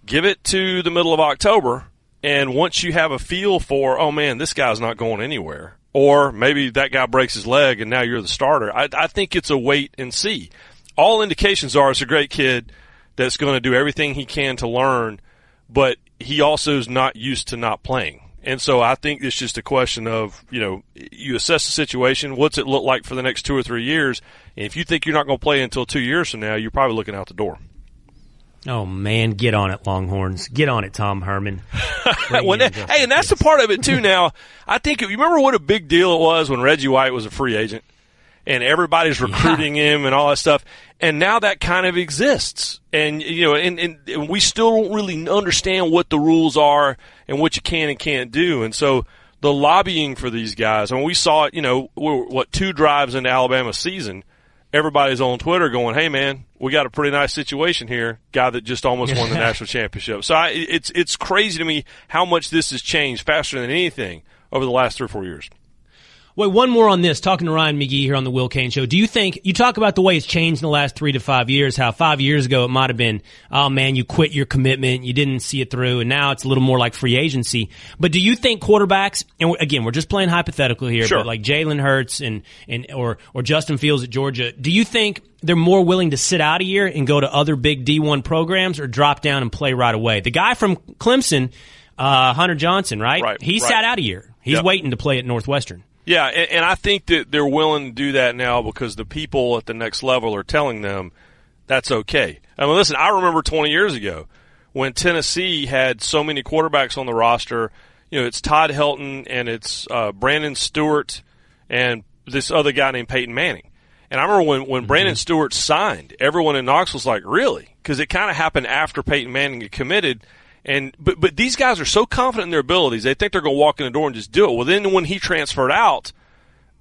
give it to the middle of October. And once you have a feel for, oh, man, this guy's not going anywhere, or maybe that guy breaks his leg and now you're the starter, I think it's a wait and see. All indications are it's a great kid that's going to do everything he can to learn, but he also is not used to not playing. And so I think it's just a question of, you assess the situation, what's it look like for the next 2 or 3 years, and if you think you're not going to play until 2 years from now, you're probably looking out the door. Oh, man, get on it, Longhorns. Get on it, Tom Herman. And that's the part of it, too, now. I think, you remember what a big deal it was when Reggie White was a free agent? And everybody's recruiting him and all that stuff. And now that kind of exists. And, and we still don't really understand what the rules are and what you can and can't do. And so the lobbying for these guys, we saw it, 2 drives into Alabama season, everybody's on Twitter going, hey, man, we got a pretty nice situation here, guy that just almost won the national championship. So it's crazy to me how much this has changed faster than anything over the last 3 or 4 years. Wait, one more on this. Talking to Ryan McGee here on the Will Cain Show. Do you think, you talk about the way it's changed in the last 3 to 5 years, how 5 years ago it might have been, oh man, you quit your commitment, you didn't see it through, and now it's a little more like free agency. But do you think quarterbacks, and again, we're just playing hypothetical here, sure, but like Jalen Hurts or Justin Fields at Georgia, do you think they're more willing to sit out a year and go to other big D1 programs or drop down and play right away? The guy from Clemson, Hunter Johnson, right? He sat out a year. He's waiting to play at Northwestern. Yeah, and I think that they're willing to do that now because the people at the next level are telling them that's okay. I mean, listen, I remember 20 years ago when Tennessee had so many quarterbacks on the roster. You know, it's Todd Helton and it's Brandon Stewart and this other guy named Peyton Manning. And I remember when Brandon Stewart signed, everyone in Knoxville was like, really? Because it kind of happened after Peyton Manning had committed. But these guys are so confident in their abilities, they think they're going to walk in the door and just do it. Well, then when he transferred out,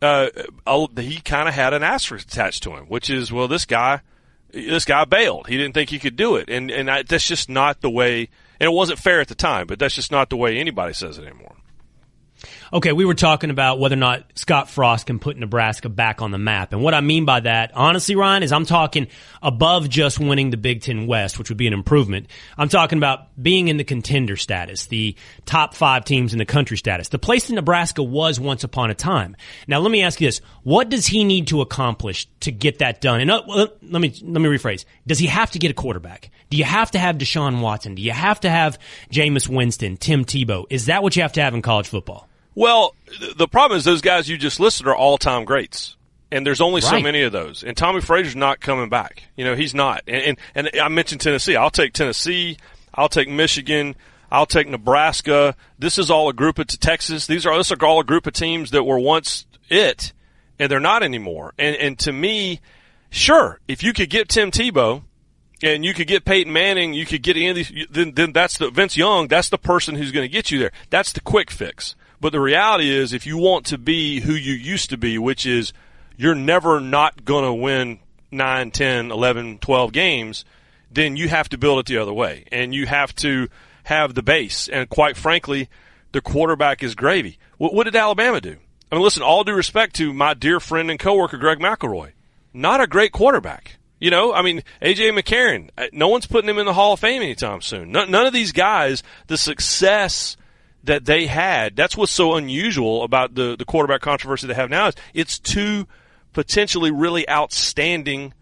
he kind of had an asterisk attached to him, which is, well, this guy bailed. He didn't think he could do it, and that's just not the way. And it wasn't fair at the time, but that's just not the way anybody says it anymore. Okay, we were talking about whether or not Scott Frost can put Nebraska back on the map. And what I mean by that, honestly, Ryan, is I'm talking above just winning the Big Ten West, which would be an improvement. I'm talking about being in the contender status, the top 5 teams in the country status, the place that Nebraska was once upon a time. Now, let me ask you this. What does he need to accomplish to get that done? And let me rephrase. Does he have to get a quarterback? Do you have to have Deshaun Watson? Do you have to have Jameis Winston, Tim Tebow? Is that what you have to have in college football? Well, the problem is those guys you just listed are all-time greats, and there's only so many of those. And Tommy Frazier's not coming back. You know, he's not. And I mentioned Tennessee. I'll take Tennessee. I'll take Michigan. I'll take Nebraska. This is all a group of Texas. This are all a group of teams that were once it, and they're not anymore. And to me, sure, if you could get Tim Tebow and you could get Peyton Manning, you could get Andy, then that's the Vince Young. That's the person who's going to get you there. That's the quick fix. But the reality is, if you want to be who you used to be, which is you're never not going to win 9, 10, 11, 12 games, then you have to build it the other way. And you have to have the base. And quite frankly, the quarterback is gravy. What did Alabama do? I mean, listen, all due respect to my dear friend and coworker Greg McElroy, not a great quarterback. You know, I mean, A.J. McCarron, no one's putting him in the Hall of Fame anytime soon. None of these guys, the success that they had, that's what's so unusual about the quarterback controversy they have now, is it's 2 potentially really outstanding,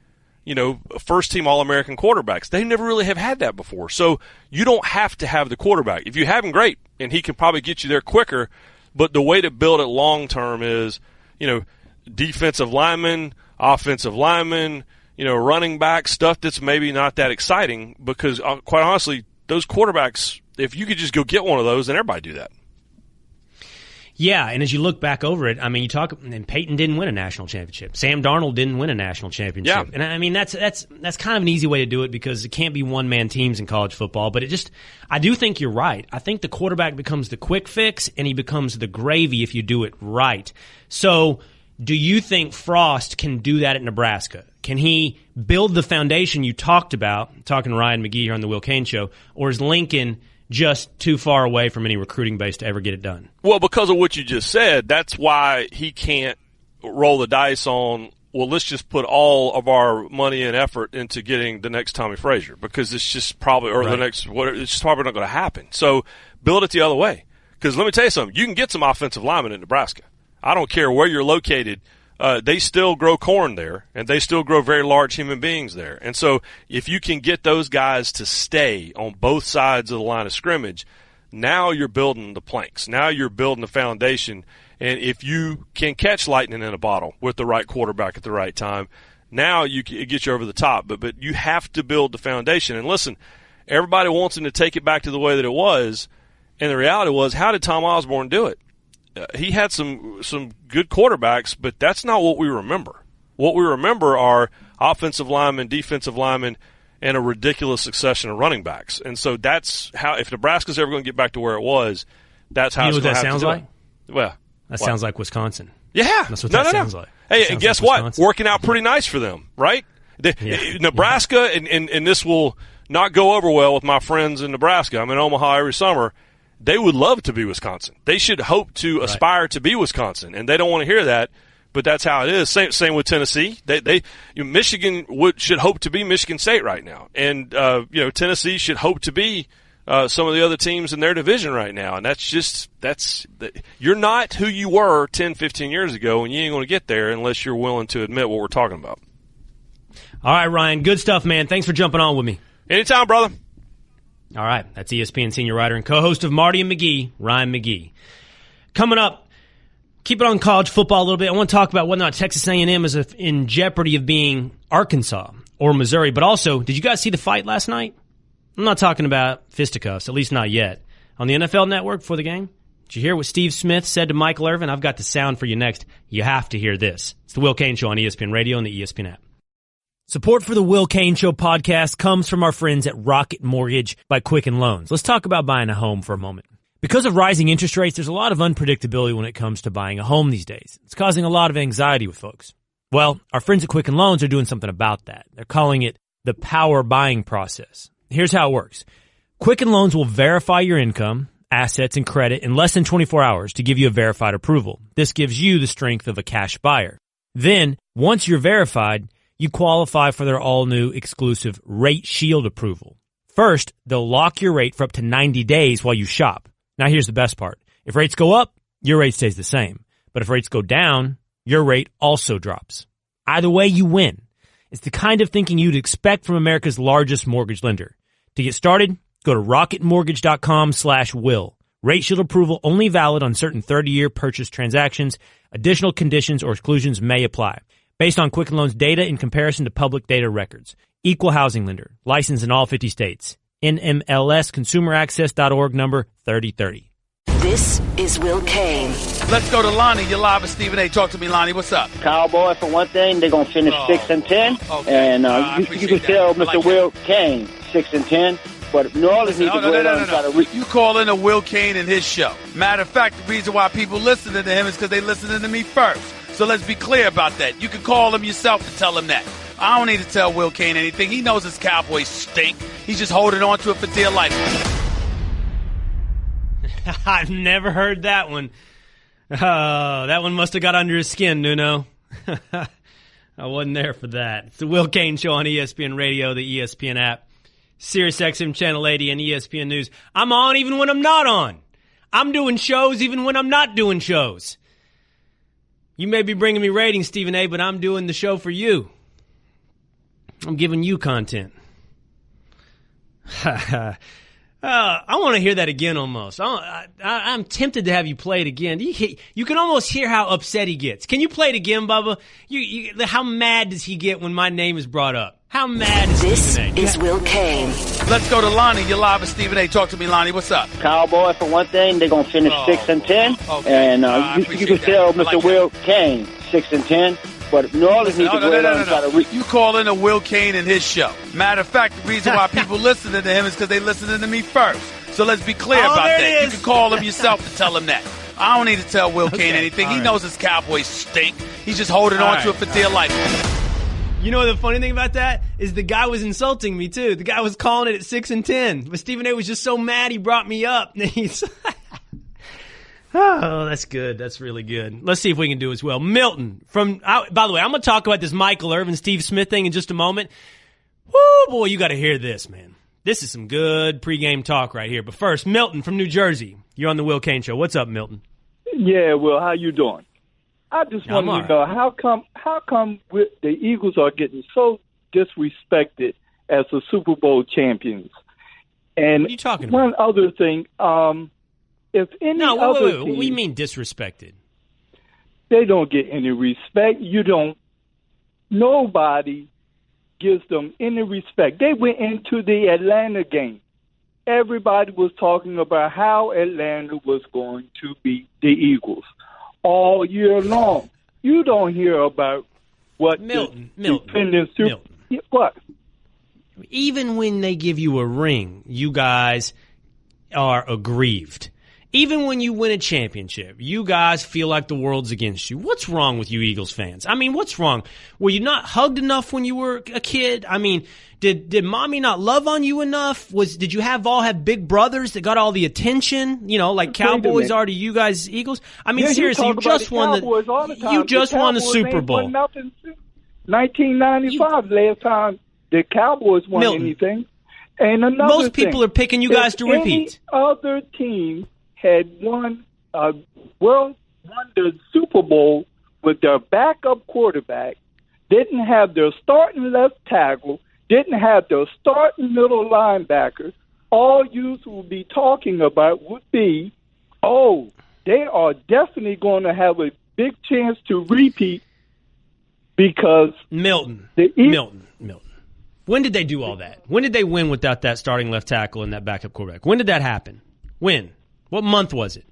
you know, first-team All-American quarterbacks. They never really have had that before. So you don't have to have the quarterback. If you have him, great, and he can probably get you there quicker, but the way to build it long-term is, you know, defensive linemen, offensive linemen, you know, running back, stuff that's maybe not that exciting because, quite honestly, those quarterbacks, if you could just go get one of those, then everybody do that. Yeah, and as you look back over it, I mean, and Peyton didn't win a national championship. Sam Darnold didn't win a national championship. Yeah. And I mean, that's kind of an easy way to do it because it can't be one-man teams in college football. But I do think you're right. I think the quarterback becomes the quick fix, and he becomes the gravy if you do it right. So do you think Frost can do that at Nebraska? Can he build the foundation you talked about, talking to Ryan McGee here on the Will Cain Show, or is Lincoln just too far away from any recruiting base to ever get it done? Well, because of what you just said, that's why he can't roll the dice on, well, let's just put all of our money and effort into getting the next Tommy Frazier, because it's just probably, or the next, it's just probably not going to happen. So build it the other way. Because let me tell you something, you can get some offensive linemen in Nebraska. I don't care where you're located. They still grow corn there, and they still grow very large human beings there. And so if you can get those guys to stay on both sides of the line of scrimmage, now you're building the planks. Now you're building the foundation. And if you can catch lightning in a bottle with the right quarterback at the right time, now it gets you over the top. But you have to build the foundation. And listen, everybody wants him to take it back to the way that it was. And the reality was, how did Tom Osborne do it? He had some good quarterbacks, but that's not what we remember. What we remember are offensive linemen, defensive linemen, and a ridiculous succession of running backs. And so that's how, if Nebraska's ever going to get back to where it was, that's how it's going to have to do it. You know what that sounds like? Well, that sounds like Wisconsin. Yeah. That's what that sounds like. Hey, and guess what? Working out pretty nice for them, right? Nebraska, and this will not go over well with my friends in Nebraska. I'm in Omaha every summer. They would love to be Wisconsin. They should hope to aspire to be Wisconsin, and they don't want to hear that. But that's how it is. Same with Tennessee. Michigan should hope to be Michigan State right now, and Tennessee should hope to be some of the other teams in their division right now. And you're not who you were 10, 15 years ago, and you ain't going to get there unless you're willing to admit what we're talking about. All right, Ryan, good stuff, man. Thanks for jumping on with me. Anytime, brother. All right, that's ESPN senior writer and co-host of Marty and McGee, Ryan McGee. Coming up, keep it on college football a little bit. I want to talk about whether or not Texas A&M is in jeopardy of being Arkansas or Missouri. But also, did you guys see the fight last night? I'm not talking about fisticuffs, at least not yet. On the NFL Network before the game, did you hear what Steve Smith said to Michael Irvin? I've got the sound for you next. You have to hear this. It's the Will Cain Show on ESPN Radio and the ESPN app. Support for the Will Cain Show podcast comes from our friends at Rocket Mortgage by Quicken Loans. Let's talk about buying a home for a moment. Because of rising interest rates, there's a lot of unpredictability when it comes to buying a home these days. It's causing a lot of anxiety with folks. Well, our friends at Quicken Loans are doing something about that. They're calling it the power buying process. Here's how it works. Quicken Loans will verify your income, assets, and credit in less than 24 hours to give you a verified approval. This gives you the strength of a cash buyer. Then, once you're verified, you qualify for their all-new exclusive Rate Shield approval. First, they'll lock your rate for up to 90 days while you shop. Now, here's the best part. If rates go up, your rate stays the same. But if rates go down, your rate also drops. Either way, you win. It's the kind of thinking you'd expect from America's largest mortgage lender. To get started, go to rocketmortgage.com/will. Rate Shield approval only valid on certain 30-year purchase transactions. Additional conditions or exclusions may apply. Based on Quicken Loans data in comparison to public data records. Equal housing lender. Licensed in all 50 states. NMLSconsumeraccess.org number 3030. This is Will Cain. Let's go to Lonnie. You're live with Stephen A. Talk to me, Lonnie. What's up? Cowboy, for one thing, they're going to finish 6-10. Okay. And you can tell Mr. Will Cain 6-10. But New Orleans needs to go ahead and try to You call in a Will Cain and his show. Matter of fact, the reason why people listening to him is because they listening to me first. So let's be clear about that. You can call him yourself and tell him that. I don't need to tell Will Cain anything. He knows his Cowboys stink. He's just holding on to it for dear life. I've never heard that one. That one must have got under his skin, Nuno. I wasn't there for that. It's the Will Cain Show on ESPN Radio, the ESPN app, SiriusXM Channel 80, and ESPN News. I'm on even when I'm not on. I'm doing shows even when I'm not doing shows. You may be bringing me ratings, Stephen A., but I'm doing the show for you. I'm giving you content. I want to hear that again almost. I'm tempted to have you play it again. You can almost hear how upset he gets. Can you play it again, Bubba? How mad does he get when my name is brought up? How mad is Stephen A? This is Will Cain. Let's go to Lonnie. You're live with Stephen A. Talk to me, Lonnie. What's up? Cowboy, for one thing, they're going to finish 6-10. Okay. And you can tell Mr. Will Cain 6-10. But New Orleans needs to go ahead and try to You call in a Will Cain and his show. Matter of fact, the reason why people listening to him is because they listening to me first. So let's be clear about that. You can call him yourself and tell him that. I don't need to tell Will Cain anything. He knows his Cowboys stink. He's just holding on to it for dear life. You know the funny thing about that is the guy was insulting me too. The guy was calling it at 6-10, but Stephen A. was just so mad he brought me up. Oh, that's good. That's really good. Let's see if we can do as well. Milton by the way, I'm going to talk about this Michael Irvin, Steve Smith thing in just a moment. Woo, boy, you got to hear this, man. This is some good pregame talk right here. But first, Milton from New Jersey. You're on the Will Cain Show. What's up, Milton? Yeah, Will, how you doing? I just wanted to know how come the Eagles are getting so disrespected as the Super Bowl champions? And what are you talking about? One other thing, if any other team, what do you mean disrespected? They don't get any respect. Nobody gives them any respect. They went into the Atlanta game. Everybody was talking about how Atlanta was going to beat the Eagles all year long. You don't hear about what Milton. What? Even when they give you a ring, you guys are aggrieved. Even when you win a championship, you guys feel like the world's against you. What's wrong with you Eagles fans? I mean, what's wrong? Were you not hugged enough when you were a kid? I mean, did mommy not love on you enough? Did you all have big brothers that got all the attention? You know, like Cowboys are to you guys Eagles? I mean, seriously, you just won the Super Bowl. 1995, last time the Cowboys won anything. And most people are picking you guys to repeat. Any other team had won the Super Bowl with their backup quarterback, didn't have their starting left tackle, didn't have their starting middle linebacker, all you will be talking about would be, they are definitely going to have a big chance to repeat because Milton. When did they do all that? When did they win without that starting left tackle and that backup quarterback? When did that happen? When? What month was it?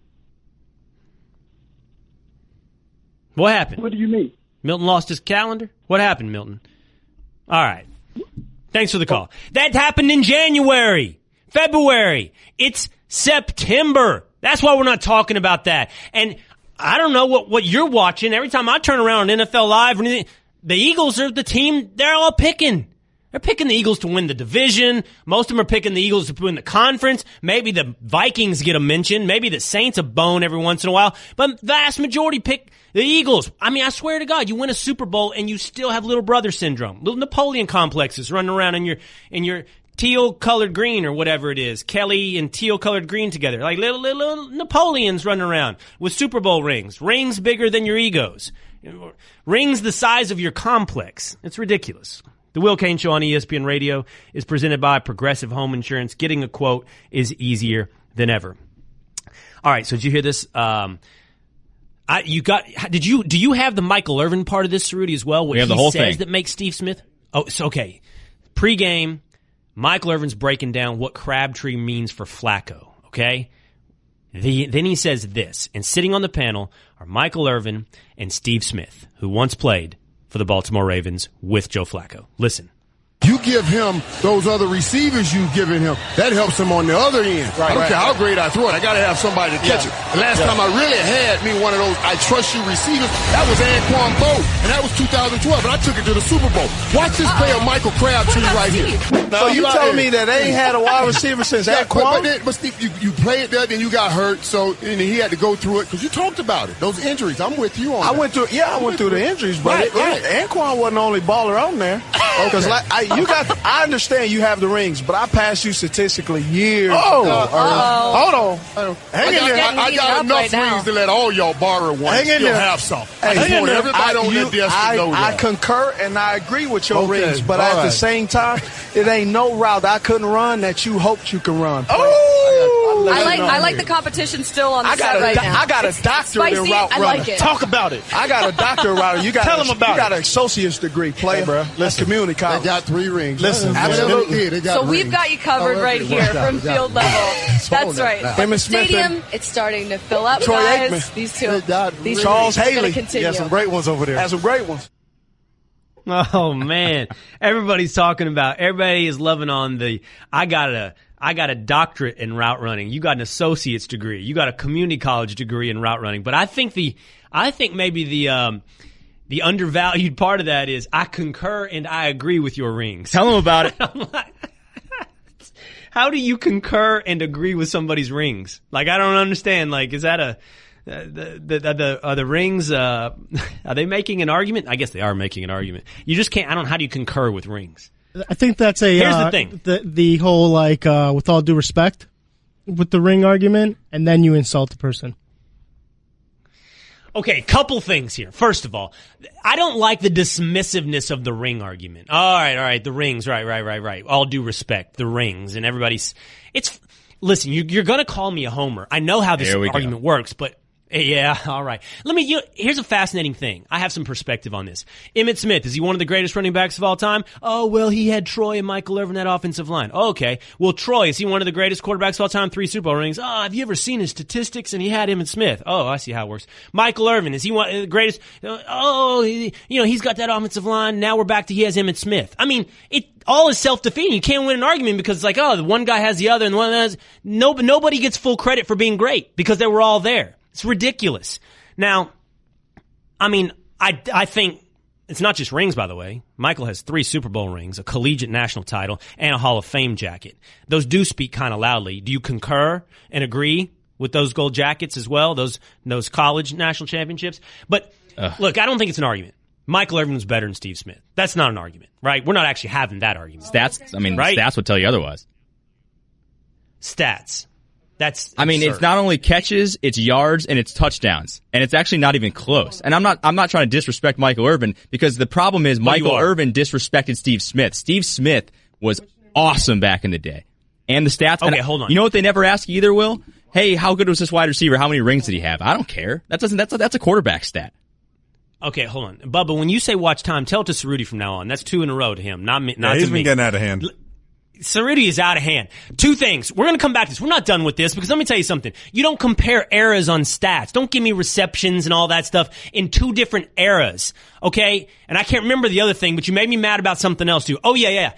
What happened? What do you mean? Milton lost his calendar? What happened, Milton? All right. Thanks for the call. That happened in January, February. It's September. That's why we're not talking about that. And I don't know what you're watching. Every time I turn around on NFL Live, the Eagles are the team they're all picking. They're picking the Eagles to win the division. Most of them are picking the Eagles to win the conference. Maybe the Vikings get a mention. Maybe the Saints a bone every once in a while. But vast majority pick the Eagles. I mean, I swear to God, you win a Super Bowl and you still have little brother syndrome. Little Napoleon complexes running around in your teal-colored green or whatever it is. Kelly and teal-colored green together. Like little Napoleons running around with Super Bowl rings. Rings bigger than your egos. Rings the size of your complex. It's ridiculous. The Will Cain Show on ESPN Radio is presented by Progressive Home Insurance. Getting a quote is easier than ever. All right, so did you hear this? Do you have the Michael Irvin part of this, Rudy, as well? What we have the whole thing that makes Steve Smith? Oh, so okay. Pre-game, Michael Irvin's breaking down what Crabtree means for Flacco. Okay, then he says this, and sitting on the panel are Michael Irvin and Steve Smith, who once played for the Baltimore Ravens with Joe Flacco. Listen. You give him those other receivers you've given him. That helps him on the other end. I don't care how great I throw it. I got to have somebody to catch it. The last time I really had me one of those I trust you receivers, that was Anquan Bowe, and that was 2012, and I took it to the Super Bowl. Watch this play of Michael Crabtree right here. So you telling me that they ain't had a wide receiver since Anquan? But Steve, you played there, then you got hurt, so he had to go through it because you talked about it. Those injuries, I'm with you on that. I went through the injuries, but Anquan wasn't the only baller on there. Because I understand you have the rings, but I passed you statistically years ago. Hold on. Hang in there. I got enough rings to let all y'all borrow one. Hang in there. Have some. I just want everybody on that desk to know that. I concur and I agree with your rings, but at the same time, it ain't no route I couldn't run that you hoped you could run. I like the competition still on the set right now. I got a doctorate in route running. Like it. Talk about it. I got a doctorate router. You got Tell them about it. You got an associate's degree, player. Bro, listen, community college. They got 3 rings. Listen, absolutely. So we've got you covered right here from field level. That's right. Stadium, it's starting to fill up, Troy guys. Aikman. These Charles Haley. Continue. Yeah, some great ones over there. Has some great ones. Oh man, everybody is loving on the I got a doctorate in route running. You got an associate's degree. You got a community college degree in route running. But I think maybe the undervalued part of that is I concur and I agree with your rings. Tell them about it. How do you concur and agree with somebody's rings? Like, I don't understand. Like, is that are the rings, are they making an argument? I guess they are making an argument. You just can't, how do you concur with rings? I think that's here's the thing. The whole, with all due respect with the ring argument, and then you insult the person. Okay, couple things here. First of all, I don't like the dismissiveness of the ring argument. All right, the rings, right. All due respect, the rings, and everybody's. Listen, you're going to call me a homer. I know how this argument works, but Yeah, all right. Here's a fascinating thing. I have some perspective on this. Emmitt Smith, is he one of the greatest running backs of all time? Oh, well, he had Troy and Michael Irvin, that offensive line. Oh, okay. Well, Troy, is he one of the greatest quarterbacks of all time? 3 Super Bowl rings. Oh, have you ever seen his statistics? And he had Emmitt Smith. Oh, I see how it works. Michael Irvin, is he one of the greatest? Oh, he's got that offensive line. Now we're back to he has Emmitt Smith. I mean, it all is self-defeating. You can't win an argument because it's like, oh, the one guy has the other and the one has... Nobody gets full credit for being great because they were all there. It's ridiculous. Now, I mean, I think it's not just rings, by the way. Michael has 3 Super Bowl rings, a collegiate national title, and a Hall of Fame jacket. Those do speak kind of loudly. Do you concur and agree with those gold jackets as well, those college national championships? But look, I don't think it's an argument. Michael Irvin was better than Steve Smith. That's not an argument, right? We're not actually having that argument. Stats would tell you otherwise. Stats. That's absurd. It's not only catches, it's yards, and it's touchdowns. And it's actually not even close. And I'm not trying to disrespect Michael Irvin because the problem is Michael Irvin disrespected Steve Smith. Steve Smith was awesome back in the day. And the stats... Okay, hold on. You know what they never ask either, Will? Hey, how good was this wide receiver? How many rings did he have? I don't care. That's a quarterback stat. Okay, hold on. Bubba, when you say watch time, tell it to Cerruti from now on. That's 2 in a row to him, not me. Not he's to been me. getting out of hand. Cerruti is out of hand. 2 things. We're going to come back to this. We're not done with this because let me tell you something. You don't compare eras on stats. Don't give me receptions and all that stuff in 2 different eras. Okay? And I can't remember the other thing, but you made me mad about something else too. Oh, yeah.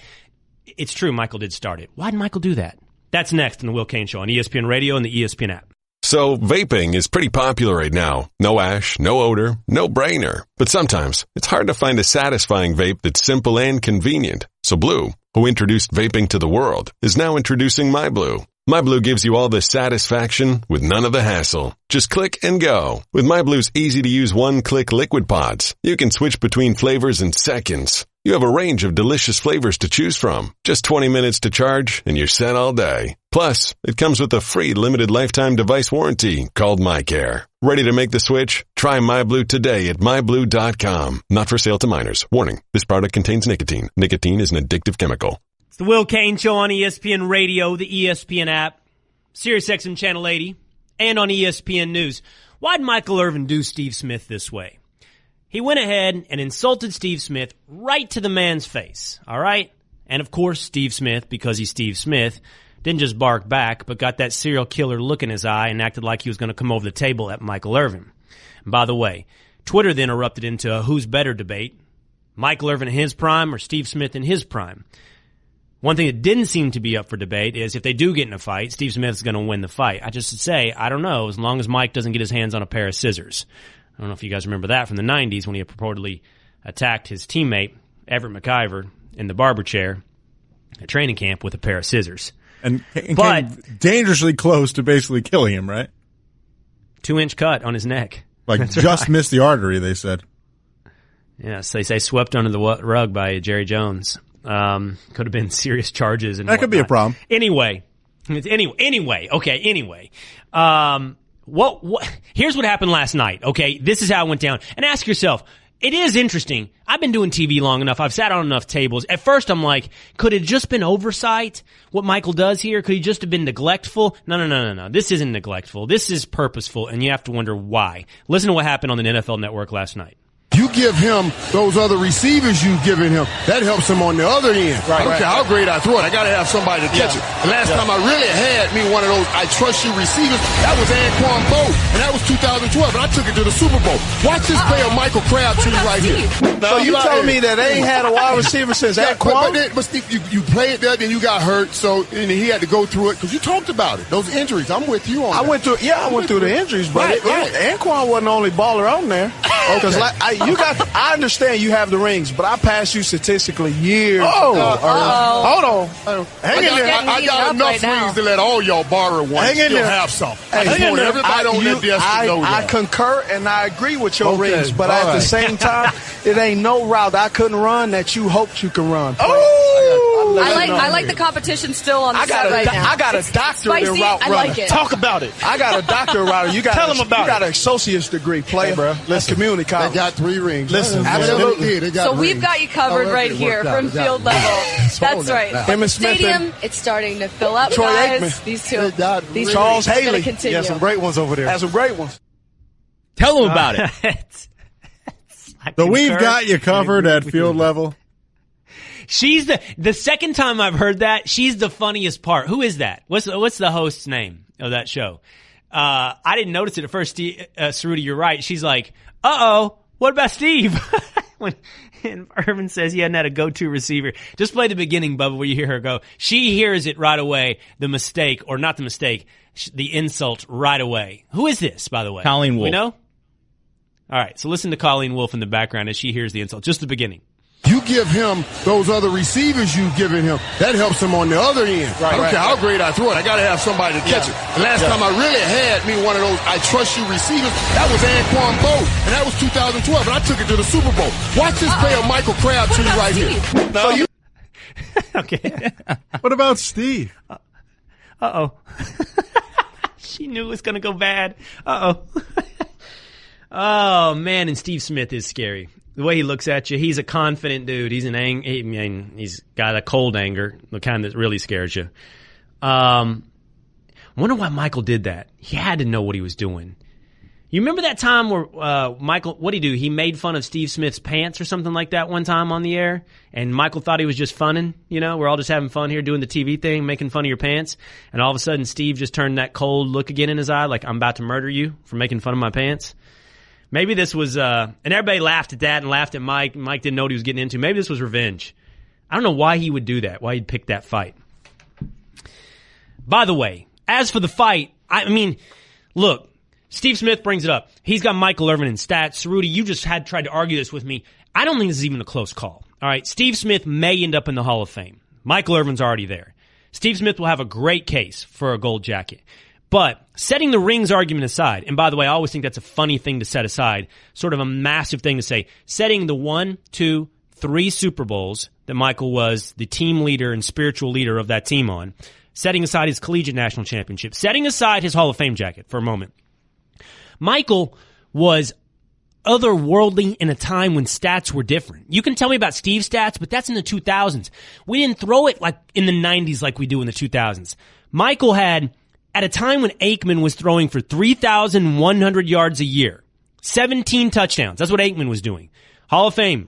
It's true. Michael did start it. Why did Michael do that? That's next in the Will Cain Show on ESPN Radio and the ESPN app. So vaping is pretty popular right now. No ash, no odor, no brainer. But sometimes it's hard to find a satisfying vape that's simple and convenient. So Blue, who introduced vaping to the world, is now introducing MyBlue. MyBlue gives you all the satisfaction with none of the hassle. Just click and go. With MyBlue's easy-to-use one-click liquid pods, you can switch between flavors in seconds. You have a range of delicious flavors to choose from. Just 20 minutes to charge, and you're set all day. Plus, it comes with a free limited lifetime device warranty called MyCare. Ready to make the switch? Try MyBlue today at MyBlue.com. Not for sale to minors. Warning, this product contains nicotine. Nicotine is an addictive chemical. It's the Will Cain Show on ESPN Radio, the ESPN app, SiriusXM Channel 80, and on ESPN News. Why'd Michael Irvin do Steve Smith this way? He went ahead and insulted Steve Smith right to the man's face, all right? And, of course, Steve Smith, because he's Steve Smith, didn't just bark back, but got that serial killer look in his eye and acted like he was going to come over the table at Michael Irvin. And by the way, Twitter then erupted into a who's better debate, Michael Irvin in his prime or Steve Smith in his prime. One thing that didn't seem to be up for debate is if they do get in a fight, Steve Smith's going to win the fight. I just say, I don't know, as long as Mike doesn't get his hands on a pair of scissors. I don't know if you guys remember that from the 90s when he purportedly attacked his teammate, Everett McIver, in the barber chair at training camp with a pair of scissors. And came dangerously close to basically killing him, right? 2-inch cut on his neck. Like just missed the artery, they said. Yes, they say swept under the rug by Jerry Jones. Could have been serious charges. And that could be a problem. Anyway. Here's what happened last night, okay? This is how it went down. And ask yourself, it is interesting. I've been doing TV long enough. I've sat on enough tables. At first, I'm like, could it just been oversight, what Michael does here? Could he just have been neglectful? No. This isn't neglectful. This is purposeful, and you have to wonder why. Listen to what happened on the NFL Network last night. You give him those other receivers you've given him. That helps him on the other end. I don't care how great I throw it. I got to have somebody to catch it. The last time I really had me one of those I trust you receivers, that was Anquan Bowe, and that was 2012, and I took it to the Super Bowl. Watch this play of Michael Crabtree right here. So you telling me that they ain't had a wide receiver since Anquan? But Steve, you played there, then you got hurt, so and he had to go through it because you talked about it. Those injuries, I'm with you on that. I went through the injuries, but Anquan wasn't the only baller on there. Because I understand you have the rings, but I passed you statistically years. Hold on. Hang in there. I got enough rings to let all y'all borrow one. Hang in there. Have some. I just want everybody on that desk to know that. I concur and I agree with your rings, but at the same time, it ain't no route I couldn't run that you hoped you could run. I like the competition still on the set right now. I got a doctorate in route running. Like it. Talk about it. I got a doctorate router. You got Tell them about it. You got an associate's degree, player. Hey, That's community college. They got 3 rings. Listen, absolutely. So we've got you covered right here from field level. That's right. Emmitt Smith Stadium, it's starting to fill up, Troy guys. Aikman. These two. Charles Haley. Continue. Yeah, some great ones over there. Has some great ones. Tell them about it. So we've got you covered at field level. She's the second time I've heard that, she's the funniest part. Who is that? What's the host's name of that show? I didn't notice it at first. Cerruti, you're right. She's like, uh-oh, what about Steve? And Irvin says he hadn't had a go-to receiver. Just play the beginning, Bubba, where you hear her go. She hears it right away, the mistake, or not the mistake, the insult right away. Who is this, by the way? Colleen Wolfe. We know? All right, so listen to Colleen Wolfe in the background as she hears the insult. Just the beginning. You give him those other receivers you've given him. That helps him on the other end. I don't care how great I throw it. I got to have somebody to catch it. The last time I really had me one of those I trust you receivers, that was Anquan Bowe, and that was 2012, and I took it to the Super Bowl. Watch this play of Michael Crabtree right here. So you. Okay. What about Steve? Uh-oh. She knew it was going to go bad. Uh-oh. Oh, man, and Steve Smith is scary. The way he looks at you, he's a confident dude. He's he's got a cold anger, the kind that really scares you. Wonder why Michael did that. He had to know what he was doing. You remember that time where Michael, what'd he do? He made fun of Steve Smith's pants or something like that one time on the air, and Michael thought he was just funning. You know, we're all just having fun here doing the TV thing, making fun of your pants, and all of a sudden Steve just turned that cold look again in his eye, like, I'm about to murder you for making fun of my pants. Maybe this was, and everybody laughed at that and laughed at Mike. Mike didn't know what he was getting into. Maybe this was revenge. I don't know why he would do that, why he'd pick that fight. By the way, as for the fight, I mean, look, Steve Smith brings it up. He's got Michael Irvin in stats. Cerruti, you just tried to argue this with me. I don't think this is even a close call. All right, Steve Smith may end up in the Hall of Fame. Michael Irvin's already there. Steve Smith will have a great case for a gold jacket. But setting the rings argument aside, and by the way, I always think that's a funny thing to set aside, sort of a massive thing to say, setting the 1, 2, 3 Super Bowls that Michael was the team leader and spiritual leader of that team on, setting aside his collegiate national championship, setting aside his Hall of Fame jacket for a moment. Michael was otherworldly in a time when stats were different. You can tell me about Steve's stats, but that's in the 2000s. We didn't throw it like in the 90s like we do in the 2000s. Michael had, at a time when Aikman was throwing for 3,100 yards a year, 17 touchdowns. That's what Aikman was doing. Hall of Fame.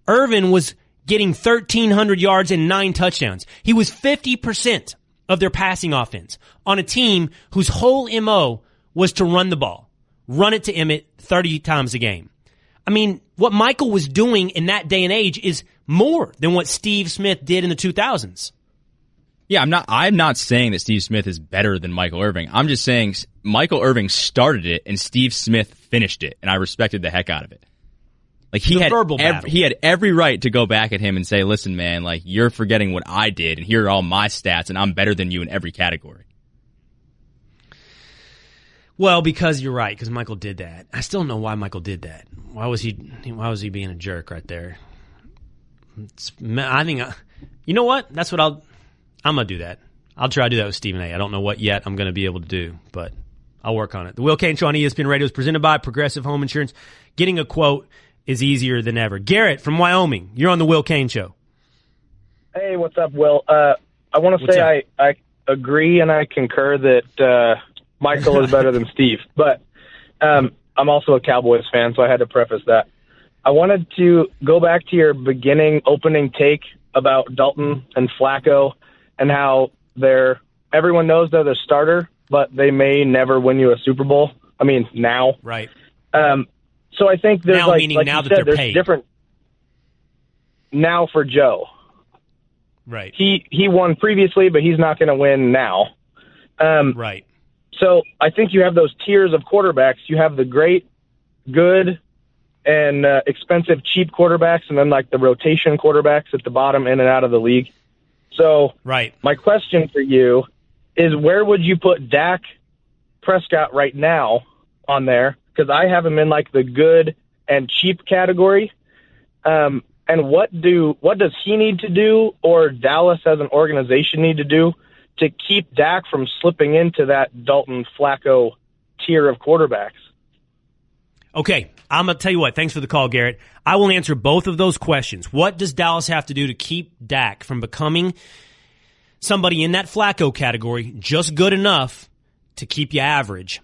Irvin was getting 1,300 yards and 9 touchdowns. He was 50% of their passing offense on a team whose whole MO was to run the ball. Run it to Emmett 30 times a game. I mean, what Michael was doing in that day and age is more than what Steve Smith did in the 2000s. Yeah, I'm not saying that Steve Smith is better than Michael Irvin. I'm just saying Michael Irvin started it and Steve Smith finished it, and I respected the heck out of it. Like he had every right to go back at him and say, "Listen, man, like you're forgetting what I did, and here are all my stats, and I'm better than you in every category." Well, because you're right, because Michael did that. I still don't know why Michael did that. Why was he being a jerk right there? I think, you know what? That's what I'm going to do that. I'll try to do that with Stephen A. I don't know what yet I'm going to be able to do, but I'll work on it. The Will Cain Show on ESPN Radio is presented by Progressive Home Insurance. Getting a quote is easier than ever. Garrett from Wyoming, you're on the Will Cain Show. Hey, what's up, Will? I want to say I agree and I concur that Michael is better than Steve, but I'm also a Cowboys fan, so I had to preface that. I wanted to go back to your opening take about Dalton and Flacco and how everyone knows they're the starter, but they may never win you a Super Bowl. I mean, now. Right. So I think there's now, meaning now that they're paid. Different now for Joe. Right. He won previously, but he's not going to win now. Right. So I think you have those tiers of quarterbacks. You have the great, good, and expensive, cheap quarterbacks, and then like the rotation quarterbacks at the bottom in and out of the league. So right. My question for you is, where would you put Dak Prescott right now on there? Because I have him in like the good and cheap category. And what does he need to do, or Dallas as an organization need to do to keep Dak from slipping into that Dalton Flacco tier of quarterbacks? Okay, I'm going to tell you what. Thanks for the call, Garrett. I will answer both of those questions. What does Dallas have to do to keep Dak from becoming somebody in that Flacco category, just good enough to keep you average?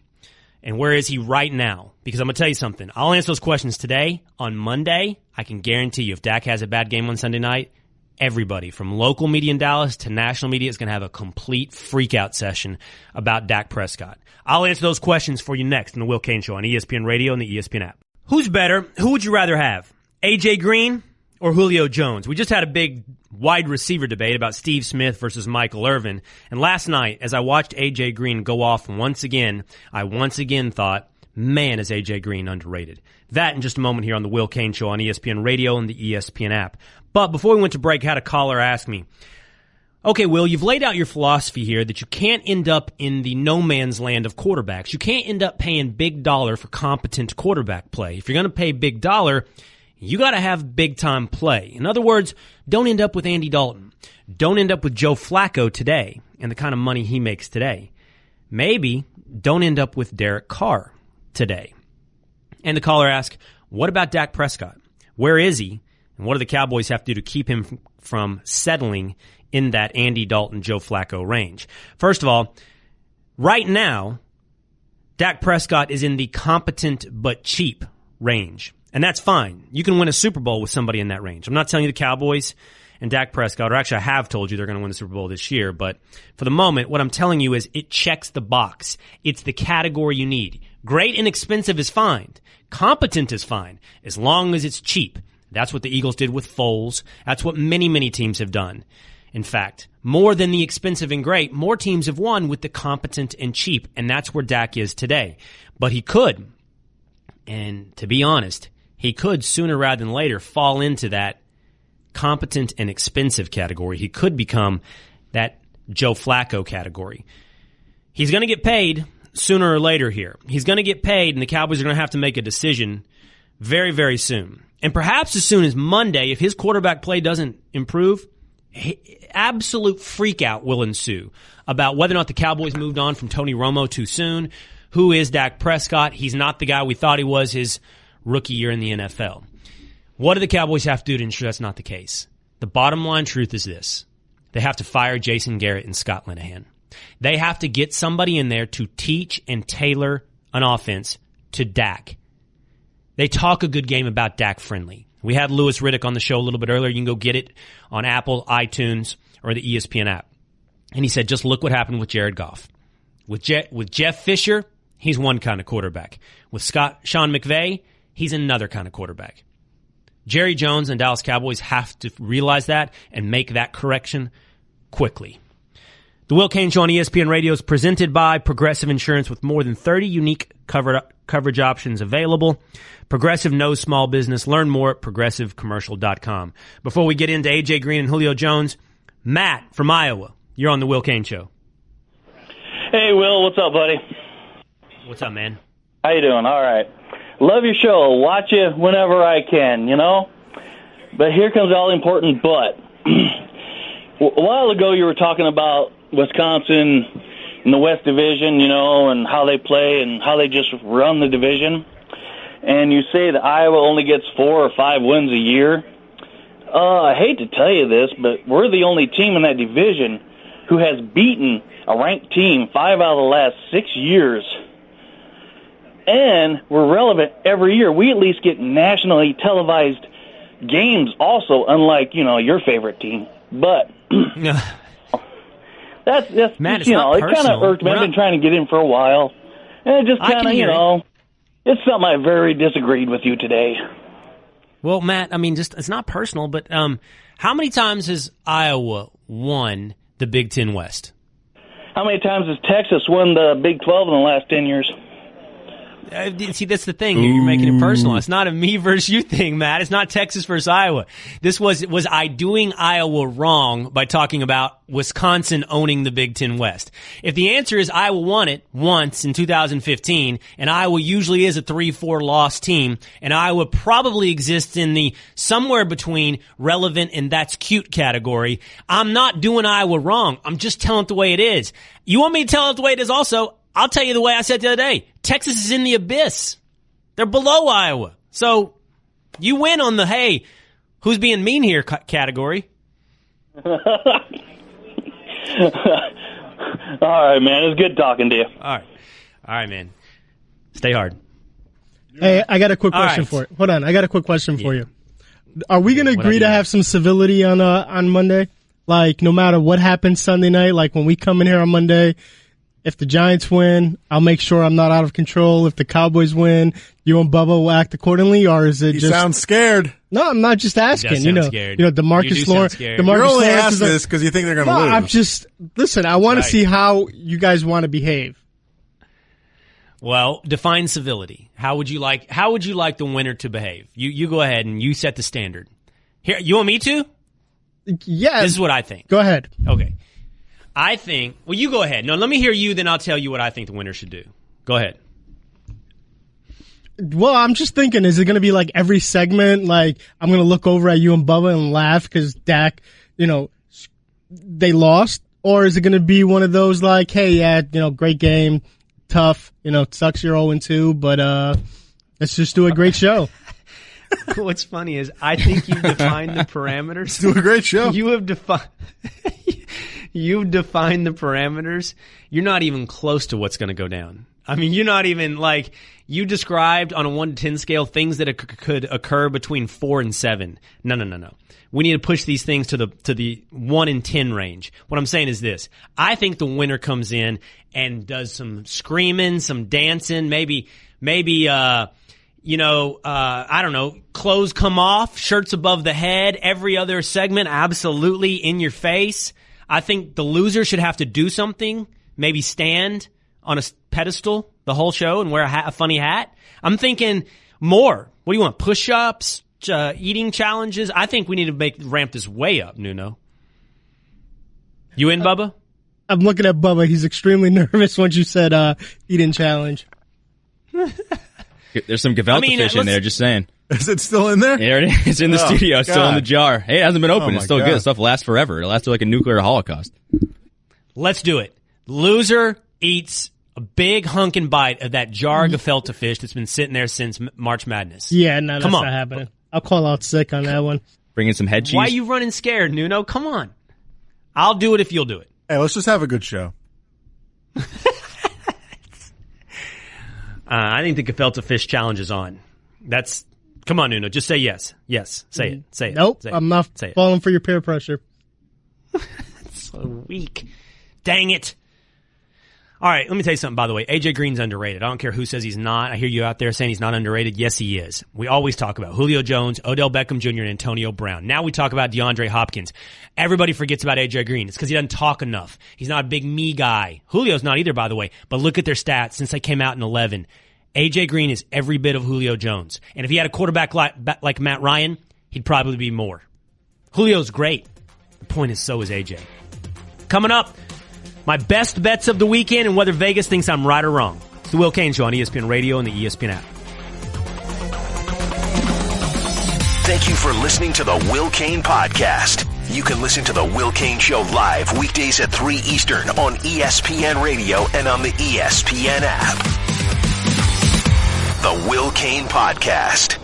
And where is he right now? Because I'm going to tell you something. I'll answer those questions today. On Monday, I can guarantee you if Dak has a bad game on Sunday night, everybody from local media in Dallas to national media is going to have a complete freakout session about Dak Prescott. I'll answer those questions for you next on the Will Cain Show on ESPN Radio and the ESPN app. Who's better? Who would you rather have? A.J. Green or Julio Jones? We just had a big wide receiver debate about Steve Smith versus Michael Irvin. And last night, as I watched A.J. Green go off once again, I once again thought, man, is A.J. Green underrated. That in just a moment here on the Will Cain Show on ESPN Radio and the ESPN app. But before we went to break, I had a caller ask me, okay, Will, you've laid out your philosophy here that you can't end up in the no man's land of quarterbacks. You can't end up paying big dollar for competent quarterback play. If you're going to pay big dollar, you got to have big-time play. In other words, don't end up with Andy Dalton. Don't end up with Joe Flacco today and the kind of money he makes today. Maybe don't end up with Derek Carr today. And the caller asked, what about Dak Prescott? Where is he? And what do the Cowboys have to do to keep him from settling in that Andy Dalton, Joe Flacco range? First of all, right now, Dak Prescott is in the competent but cheap range. And that's fine. You can win a Super Bowl with somebody in that range. I'm not telling you the Cowboys and Dak Prescott, or actually I have told you they're going to win the Super Bowl this year, but for the moment, what I'm telling you is it checks the box. It's the category you need. Great and expensive is fine. Competent is fine, as long as it's cheap. That's what the Eagles did with Foles. That's what many, many teams have done. In fact, more than the expensive and great, more teams have won with the competent and cheap, and that's where Dak is today. But he could, and to be honest, he could sooner rather than later fall into that competent and expensive category. He could become that Joe Flacco category. He's going to get paid sooner or later here. He's going to get paid, and the Cowboys are going to have to make a decision very, very soon. And perhaps as soon as Monday, if his quarterback play doesn't improve, absolute freakout will ensue about whether or not the Cowboys moved on from Tony Romo too soon. Who is Dak Prescott? He's not the guy we thought he was his rookie year in the NFL. What do the Cowboys have to do to ensure that's not the case? The bottom line truth is this. They have to fire Jason Garrett and Scott Linehan. They have to get somebody in there to teach and tailor an offense to Dak. They talk a good game about Dak friendly. We had Louis Riddick on the show a little bit earlier. You can go get it on Apple, iTunes, or the ESPN app. And he said, just look what happened with Jared Goff. With Jeff Fisher, he's one kind of quarterback. With Sean McVay, he's another kind of quarterback. Jerry Jones and Dallas Cowboys have to realize that and make that correction quickly. The Will Cain Show on ESPN Radio is presented by Progressive Insurance with more than 30 unique coverage options available. Progressive knows small business. Learn more at progressivecommercial.com. Before we get into A.J. Green and Julio Jones, Matt from Iowa, you're on the Will Cain Show. Hey, Will. What's up, buddy? What's up, man? How you doing? All right. Love your show. Watch you whenever I can, you know? But here comes all important but. A while ago you were talking about Wisconsin in the West Division, you know, and how they play and how they just run the division. And you say that Iowa only gets 4 or 5 wins a year. I hate to tell you this, but we're the only team in that division who has beaten a ranked team 5 out of the last 6 years. And we're relevant every year. We at least get nationally televised games also, unlike, you know, your favorite team. But that's Man, just, you know, it kind of irked me. I've been trying to get in for a while. And it just kind of, you know, it's something I very disagreed with you today. Well, Matt, I mean, just it's not personal, but how many times has Iowa won the Big Ten West? How many times has Texas won the Big 12 in the last 10 years? See, that's the thing. You're making it personal. It's not a me versus you thing, Matt. It's not Texas versus Iowa. This was I doing Iowa wrong by talking about Wisconsin owning the Big Ten West? If the answer is Iowa won it once in 2015, and Iowa usually is a 3-4 loss team, and Iowa probably exists in the somewhere between relevant and that's cute category, I'm not doing Iowa wrong. I'm just telling it the way it is. You want me to tell it the way it is also? I'll tell you the way I said the other day. Texas is in the abyss. They're below Iowa. So you win on the, hey, who's being mean here category. All right, man. It was good talking to you. All right, man. Stay hard. Hey, I got a quick question for you. Hold on, I got a quick question for you. Are we going to agree to have some civility on Monday? Like, no matter what happens Sunday night, like when we come in here on Monday, if the Giants win, I'll make sure I'm not out of control. If the Cowboys win, you and Bubba will act accordingly, or is it You just... sound scared. No, I'm not just asking. Scared. DeMarcus Lawrence. You're only asking this because you think they're going to lose. I'm just... Listen, I want to see how you guys want to behave. Well, define civility. How would you like the winner to behave? You go ahead and you set the standard. Here, you want me to? Yeah. This is what I think. Go ahead. Okay. I think, well, you go ahead. No, let me hear you, then I'll tell you what I think the winner should do. Go ahead. Well, I'm just thinking, is it going to be like every segment, like I'm going to look over at you and Bubba and laugh because Dak, they lost? Or is it going to be one of those like, hey, yeah, great game, tough, it sucks you're 0-2, but let's just do a great show. What's funny is I think you've defined the parameters. Do a great show. You've defined the parameters. You're not even close to what's going to go down. I mean, you're not even like you described on a 1 to 10 scale things that could occur between 4 and 7. No. We need to push these things to the 1 and 10 range. What I'm saying is this: I think the winner comes in and does some screaming, some dancing, maybe. I don't know, clothes come off, shirts above the head, every other segment absolutely in your face. I think the loser should have to do something, maybe stand on a pedestal the whole show and wear a funny hat. I'm thinking more. What do you want, push-ups, eating challenges? I think we need to ramp this way up, Nuno. You in, Bubba? I'm looking at Bubba. He's extremely nervous once you said eating challenge. There's some gefilte fish in there, just saying. Is it still in there? There it is. It's in the studio. It's still in the jar. Hey, it hasn't been opened. It's still good. Stuff lasts forever. It lasts like a nuclear holocaust. Let's do it. Loser eats a big hunkin' bite of that jar of gefilte fish that's been sitting there since March Madness. Yeah, no, that's not happening. I'll call out sick on that one. Bring in some head cheese. Why are you running scared, Nuno? Come on. I'll do it if you'll do it. Hey, let's just have a good show. I think the gefilte fish challenge is on. Come on, Nuno. Just say yes. Yes. Say it. Say it. Nope. Say it. I'm not falling for your peer pressure. That's so weak. Dang it. All right. Let me tell you something, by the way. AJ Green's underrated. I don't care who says he's not. I hear you out there saying he's not underrated. Yes, he is. We always talk about Julio Jones, Odell Beckham Jr., and Antonio Brown. Now we talk about DeAndre Hopkins. Everybody forgets about AJ Green. It's because he doesn't talk enough. He's not a big me guy. Julio's not either, by the way. But look at their stats since they came out in 11. AJ Green is every bit of Julio Jones. And if he had a quarterback like Matt Ryan, he'd probably be more. Julio's great. The point is, so is AJ. Coming up, my best bets of the weekend and whether Vegas thinks I'm right or wrong. It's the Will Cain Show on ESPN Radio and the ESPN app. Thank you for listening to the Will Cain Podcast. You can listen to the Will Cain Show live weekdays at 3 Eastern on ESPN Radio and on the ESPN app. The Will Cain Podcast.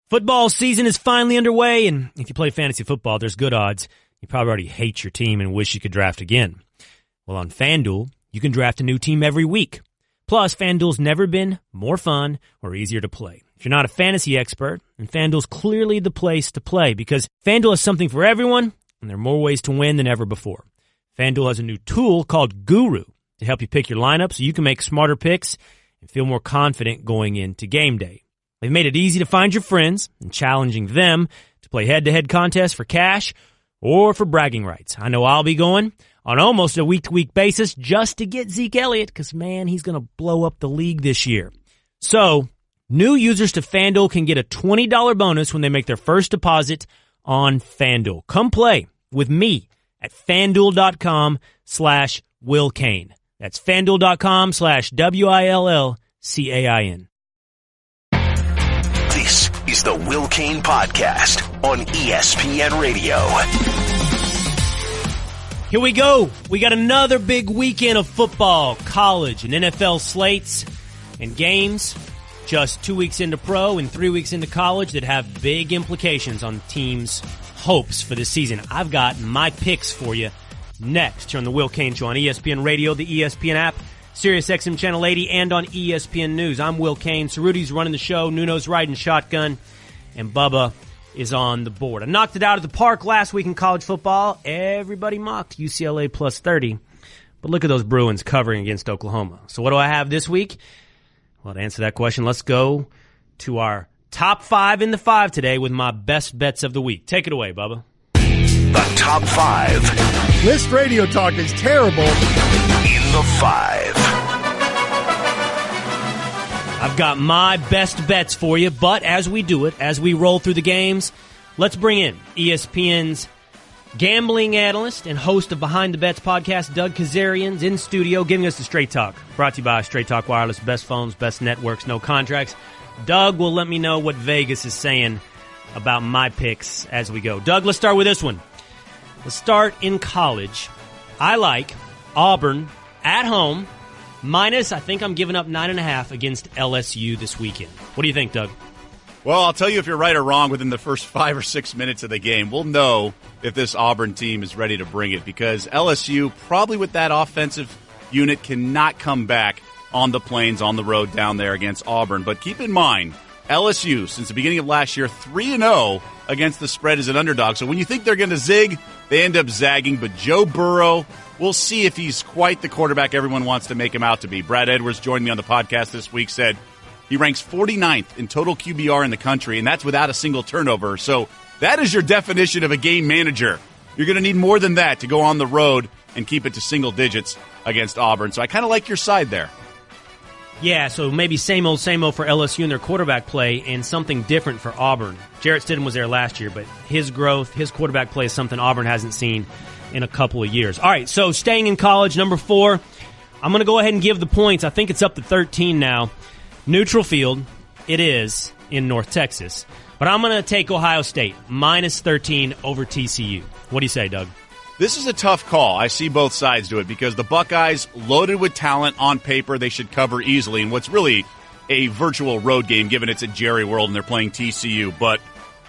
Football season is finally underway, and if you play fantasy football, there's good odds you probably already hate your team and wish you could draft again. Well, on FanDuel, you can draft a new team every week. Plus, FanDuel's never been more fun or easier to play. If you're not a fantasy expert, then FanDuel's clearly the place to play because FanDuel has something for everyone, and there are more ways to win than ever before. FanDuel has a new tool called Guru to help you pick your lineup so you can make smarter picks and feel more confident going into game day. They've made it easy to find your friends and challenging them to play head-to-head contests for cash or for bragging rights. I know I'll be going on almost a week-to-week basis just to get Zeke Elliott because, man, he's going to blow up the league this year. So, new users to FanDuel can get a $20 bonus when they make their first deposit on FanDuel. Come play with me at FanDuel.com/Will Cain. That's FanDuel.com/WILLCAIN. This is the Will Cain Podcast on ESPN Radio. Here we go. We got another big weekend of football, college, and NFL slates and games. Just 2 weeks into pro and 3 weeks into college that have big implications on teams' hopes for this season. I've got my picks for you next here on the Will Cain Show on ESPN Radio, the ESPN app, Sirius XM Channel 80, and on ESPN News. I'm Will Cain. Cerruti's running the show. Nuno's riding shotgun. And Bubba is on the board. I knocked it out at the park last week in college football. Everybody mocked UCLA plus 30. But look at those Bruins covering against Oklahoma. So what do I have this week? Well, to answer that question, let's go to our top 5 in the 5 today with my best bets of the week. Take it away, Bubba. The top 5. This radio talk is terrible. In the 5. I've got my best bets for you, but as we do it, as we roll through the games, let's bring in ESPN's gambling analyst and host of Behind the Bets podcast, Doug Kazarian's in studio giving us the Straight Talk. Brought to you by Straight Talk Wireless, best phones, best networks, no contracts. Doug will let me know what Vegas is saying about my picks as we go. Doug, let's start with this one. Let's start in college. I like Auburn at home, minus, I think I'm giving up 9.5 against LSU this weekend. What do you think, Doug? Well, I'll tell you if you're right or wrong within the first 5 or 6 minutes of the game. We'll know if this Auburn team is ready to bring it, because LSU, probably with that offensive unit, cannot come back on the plains, on the road down there against Auburn. But keep in mind, LSU, since the beginning of last year, 3-0 against the spread as an underdog. So when you think they're going to zig, they end up zagging. But Joe Burrow, we'll see if he's quite the quarterback everyone wants to make him out to be. Brad Edwards joined me on the podcast this week, said he ranks 49th in total QBR in the country, and that's without a single turnover. So that is your definition of a game manager. You're going to need more than that to go on the road and keep it to single digits against Auburn. So I kind of like your side there. Yeah, so maybe same old for LSU in their quarterback play and something different for Auburn. Jarrett Stidham was there last year, but his growth, his quarterback play is something Auburn hasn't seen in a couple of years. All right, so staying in college, number 4, I'm going to go ahead and give the points. I think it's up to 13 now. Neutral field, it is in North Texas. But I'm going to take Ohio State, minus 13 over TCU. What do you say, Doug? This is a tough call. I see both sides to it because the Buckeyes, loaded with talent on paper, they should cover easily in what's really a virtual road game given it's at Jerry World and they're playing TCU. But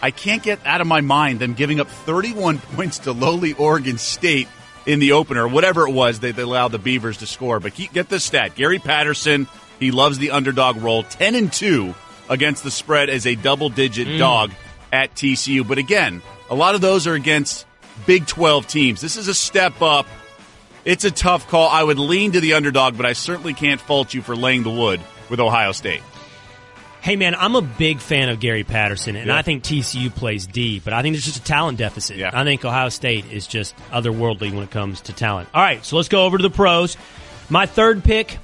I can't get out of my mind them giving up 31 points to lowly Oregon State in the opener. Whatever it was, they allowed the Beavers to score. But get this stat. Gary Patterson, he loves the underdog role, 10-2 against the spread as a double-digit dog at TCU. But again, a lot of those are against Big 12 teams. This is a step up. It's a tough call. I would lean to the underdog, but I certainly can't fault you for laying the wood with Ohio State. Hey, man, I'm a big fan of Gary Patterson, and I think TCU plays D, but I think there's just a talent deficit. I think Ohio State is just otherworldly when it comes to talent. All right, so let's go over to the pros. My third pick,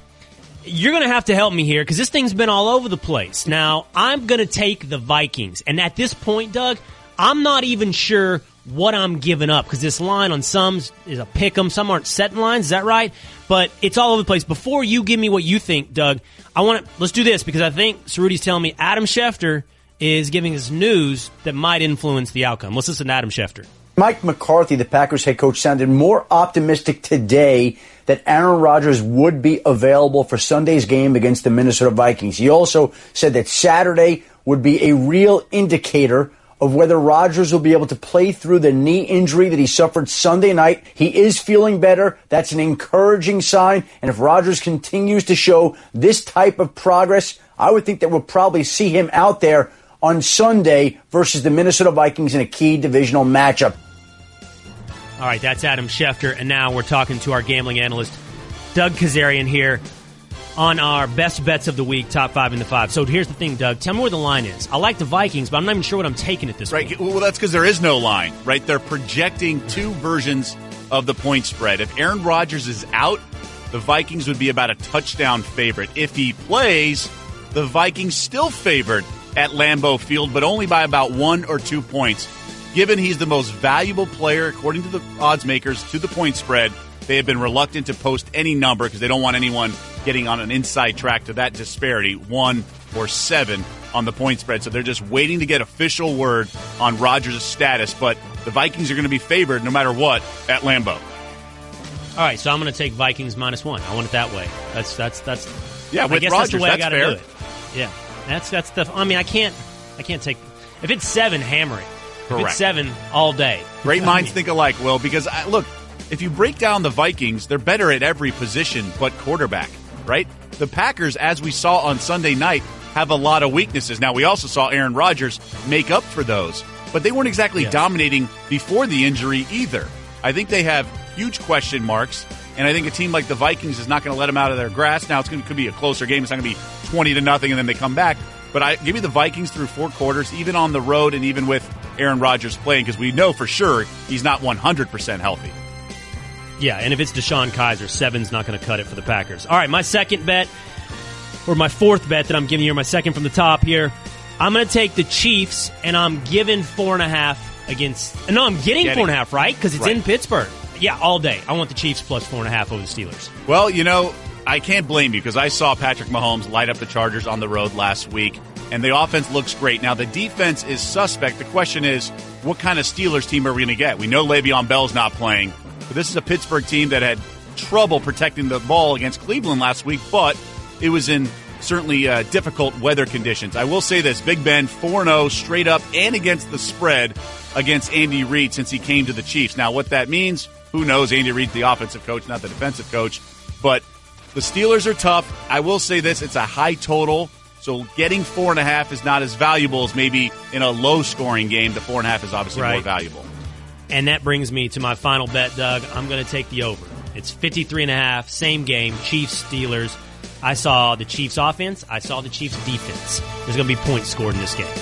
you're going to have to help me here because this thing's been all over the place. Now, I'm going to take the Vikings, and at this point, Doug, I'm not even sure what I'm giving up because this line on some is a pick 'em, some aren't setting lines. Is that right? But it's all over the place. Before you give me what you think, Doug, let's do this because I think Cerruti's telling me Adam Schefter is giving us news that might influence the outcome. Let's listen to Adam Schefter. Mike McCarthy, the Packers head coach, sounded more optimistic today that Aaron Rodgers would be available for Sunday's game against the Minnesota Vikings. He also said that Saturday would be a real indicator of whether Rodgers will be able to play through the knee injury that he suffered Sunday night. He is feeling better. That's an encouraging sign. And if Rodgers continues to show this type of progress, I would think that we'll probably see him out there on Sunday versus the Minnesota Vikings in a key divisional matchup. All right, that's Adam Schefter. And now we're talking to our gambling analyst, Doug Kazarian, here on our best bets of the week, top 5 in the 5. So here's the thing, Doug. Tell me where the line is. I like the Vikings, but I'm not even sure what I'm taking at this point. Right. Well, that's because there is no line, right? They're projecting two versions of the point spread. If Aaron Rodgers is out, the Vikings would be about a touchdown favorite. If he plays, the Vikings still favored at Lambeau Field, but only by about 1 or 2 points. Given he's the most valuable player, according to the odds makers, to the point spread, they have been reluctant to post any number because they don't want anyone getting on an inside track to that disparity, 1 or 7 on the point spread. So they're just waiting to get official word on Rodgers' status. But the Vikings are going to be favored no matter what at Lambeau. All right, so I'm going to take Vikings -1. I want it that way. That's yeah. With I guess Rodgers, that's the way I got to fair. do it. Yeah, that's the. I mean, I can't take. If it's 7, hammer it. Correct. If it's 7 all day. Great minds think alike, Will. Because look, if you break down the Vikings, they're better at every position but quarterback. right? The Packers, as we saw on Sunday night, have a lot of weaknesses. Now, we also saw Aaron Rodgers make up for those, but they weren't exactly dominating before the injury either. I think they have huge question marks, and I think a team like the Vikings is not going to let them out of their grass. Now, could be a closer game. It's not going to be 20-0, and then they come back. But give me the Vikings through 4 quarters, even on the road and even with Aaron Rodgers playing, because we know for sure he's not 100% healthy. Yeah, and if it's Deshaun Kaiser, 7's not going to cut it for the Packers. All right, my second bet, or my fourth bet that I'm giving you, or my second from the top here, I'm going to take the Chiefs, and I'm giving 4.5 against... No, I'm getting 4.5, right? Because it's in Pittsburgh. Yeah, all day. I want the Chiefs plus 4.5 over the Steelers. Well, I can't blame you because I saw Patrick Mahomes light up the Chargers on the road last week, and the offense looks great. Now, the defense is suspect. The question is, what kind of Steelers team are we going to get? We know Le'Veon Bell's not playing, but this is a Pittsburgh team that had trouble protecting the ball against Cleveland last week, but it was in certainly difficult weather conditions. I will say this, Big Ben 4-0 straight up and against the spread against Andy Reid since he came to the Chiefs. Now, what that means, who knows? Andy Reid's the offensive coach, not the defensive coach, but the Steelers are tough. I will say this, it's a high total, so getting 4.5 is not as valuable as maybe in a low-scoring game. The 4.5 is obviously more valuable. And that brings me to my final bet, Doug. I'm going to take the over. It's 53.5, same game, Chiefs-Steelers. I saw the Chiefs' offense. I saw the Chiefs' defense. There's going to be points scored in this game.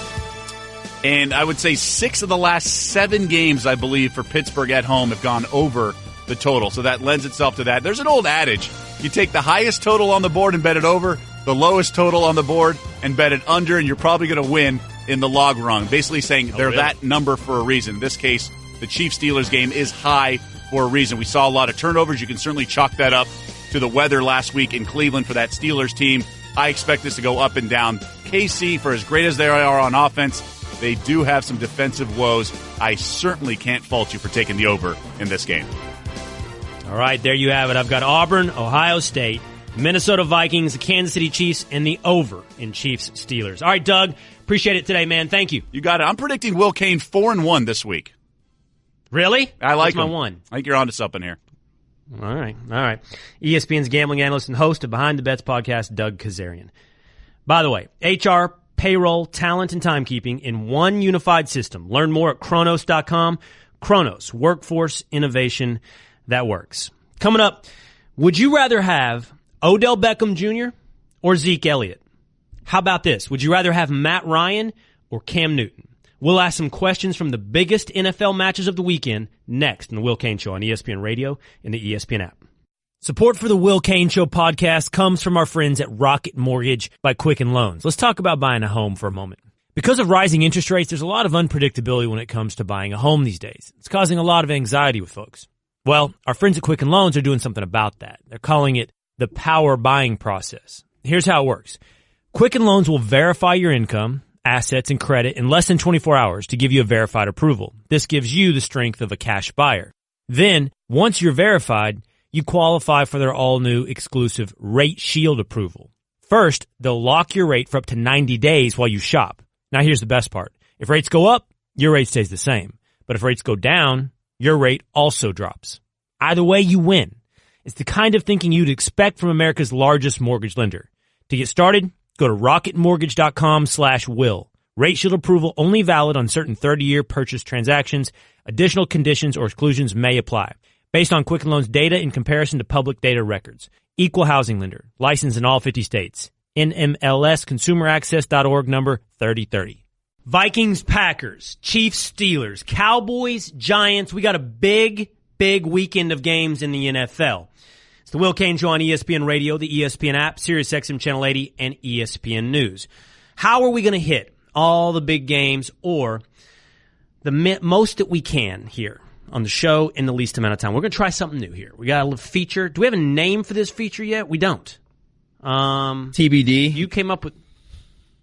And I would say 6 of the last 7 games, I believe, for Pittsburgh at home have gone over the total. So that lends itself to that. There's an old adage. You take the highest total on the board and bet it over, the lowest total on the board and bet it under, and you're probably going to win in the log run. Basically saying they're that number for a reason. In this case, the Chiefs-Steelers game is high for a reason. We saw a lot of turnovers. You can certainly chalk that up to the weather last week in Cleveland for that Steelers team. I expect this to go up and down. KC, for as great as they are on offense, they do have some defensive woes. I certainly can't fault you for taking the over in this game. All right, there you have it. I've got Auburn, Ohio State, Minnesota Vikings, the Kansas City Chiefs, and the over in Chiefs-Steelers. All right, Doug, appreciate it today, man. Thank you. You got it. I'm predicting Will Cain 4-1 this week. Really? I like my one. I think you're onto something here. All right. ESPN's gambling analyst and host of Behind the Bets podcast, Doug Kazarian. By the way, HR, payroll, talent, and timekeeping in one unified system. Learn more at Kronos.com. Kronos, workforce innovation that works. Coming up, would you rather have Odell Beckham Jr. or Zeke Elliott? How about this? Would you rather have Matt Ryan or Cam Newton? We'll ask some questions from the biggest NFL matches of the weekend next in the Will Cain Show on ESPN Radio and the ESPN app. Support for the Will Cain Show podcast comes from our friends at Rocket Mortgage by Quicken Loans. Let's talk about buying a home for a moment. Because of rising interest rates, there's a lot of unpredictability when it comes to buying a home these days. It's causing a lot of anxiety with folks. Well, our friends at Quicken Loans are doing something about that. They're calling it the power buying process. Here's how it works. Quicken Loans will verify your income, assets, and credit in less than 24 hours to give you a verified approval. This gives you the strength of a cash buyer. Then, once you're verified, you qualify for their all-new exclusive Rate Shield approval. First, they'll lock your rate for up to 90 days while you shop. Now, here's the best part. If rates go up, your rate stays the same. But if rates go down, your rate also drops. Either way, you win. It's the kind of thinking you'd expect from America's largest mortgage lender. To get started, go to rocketmortgage.com/will. Rate Shield approval only valid on certain 30-year purchase transactions. Additional conditions or exclusions may apply. Based on Quicken Loans data in comparison to public data records. Equal housing lender. Licensed in all 50 states. NMLS ConsumerAccess.org number 3030. Vikings, Packers, Chiefs, Steelers, Cowboys, Giants. We got a big weekend of games in the NFL. It's the Will Cain Show on ESPN Radio, the ESPN app, SiriusXM Channel 80, and ESPN News. How are we going to hit all the big games or the most that we can here on the show in the least amount of time? We're going to try something new here. We got a little feature. Do we have a name for this feature yet? We don't. TBD. You came up with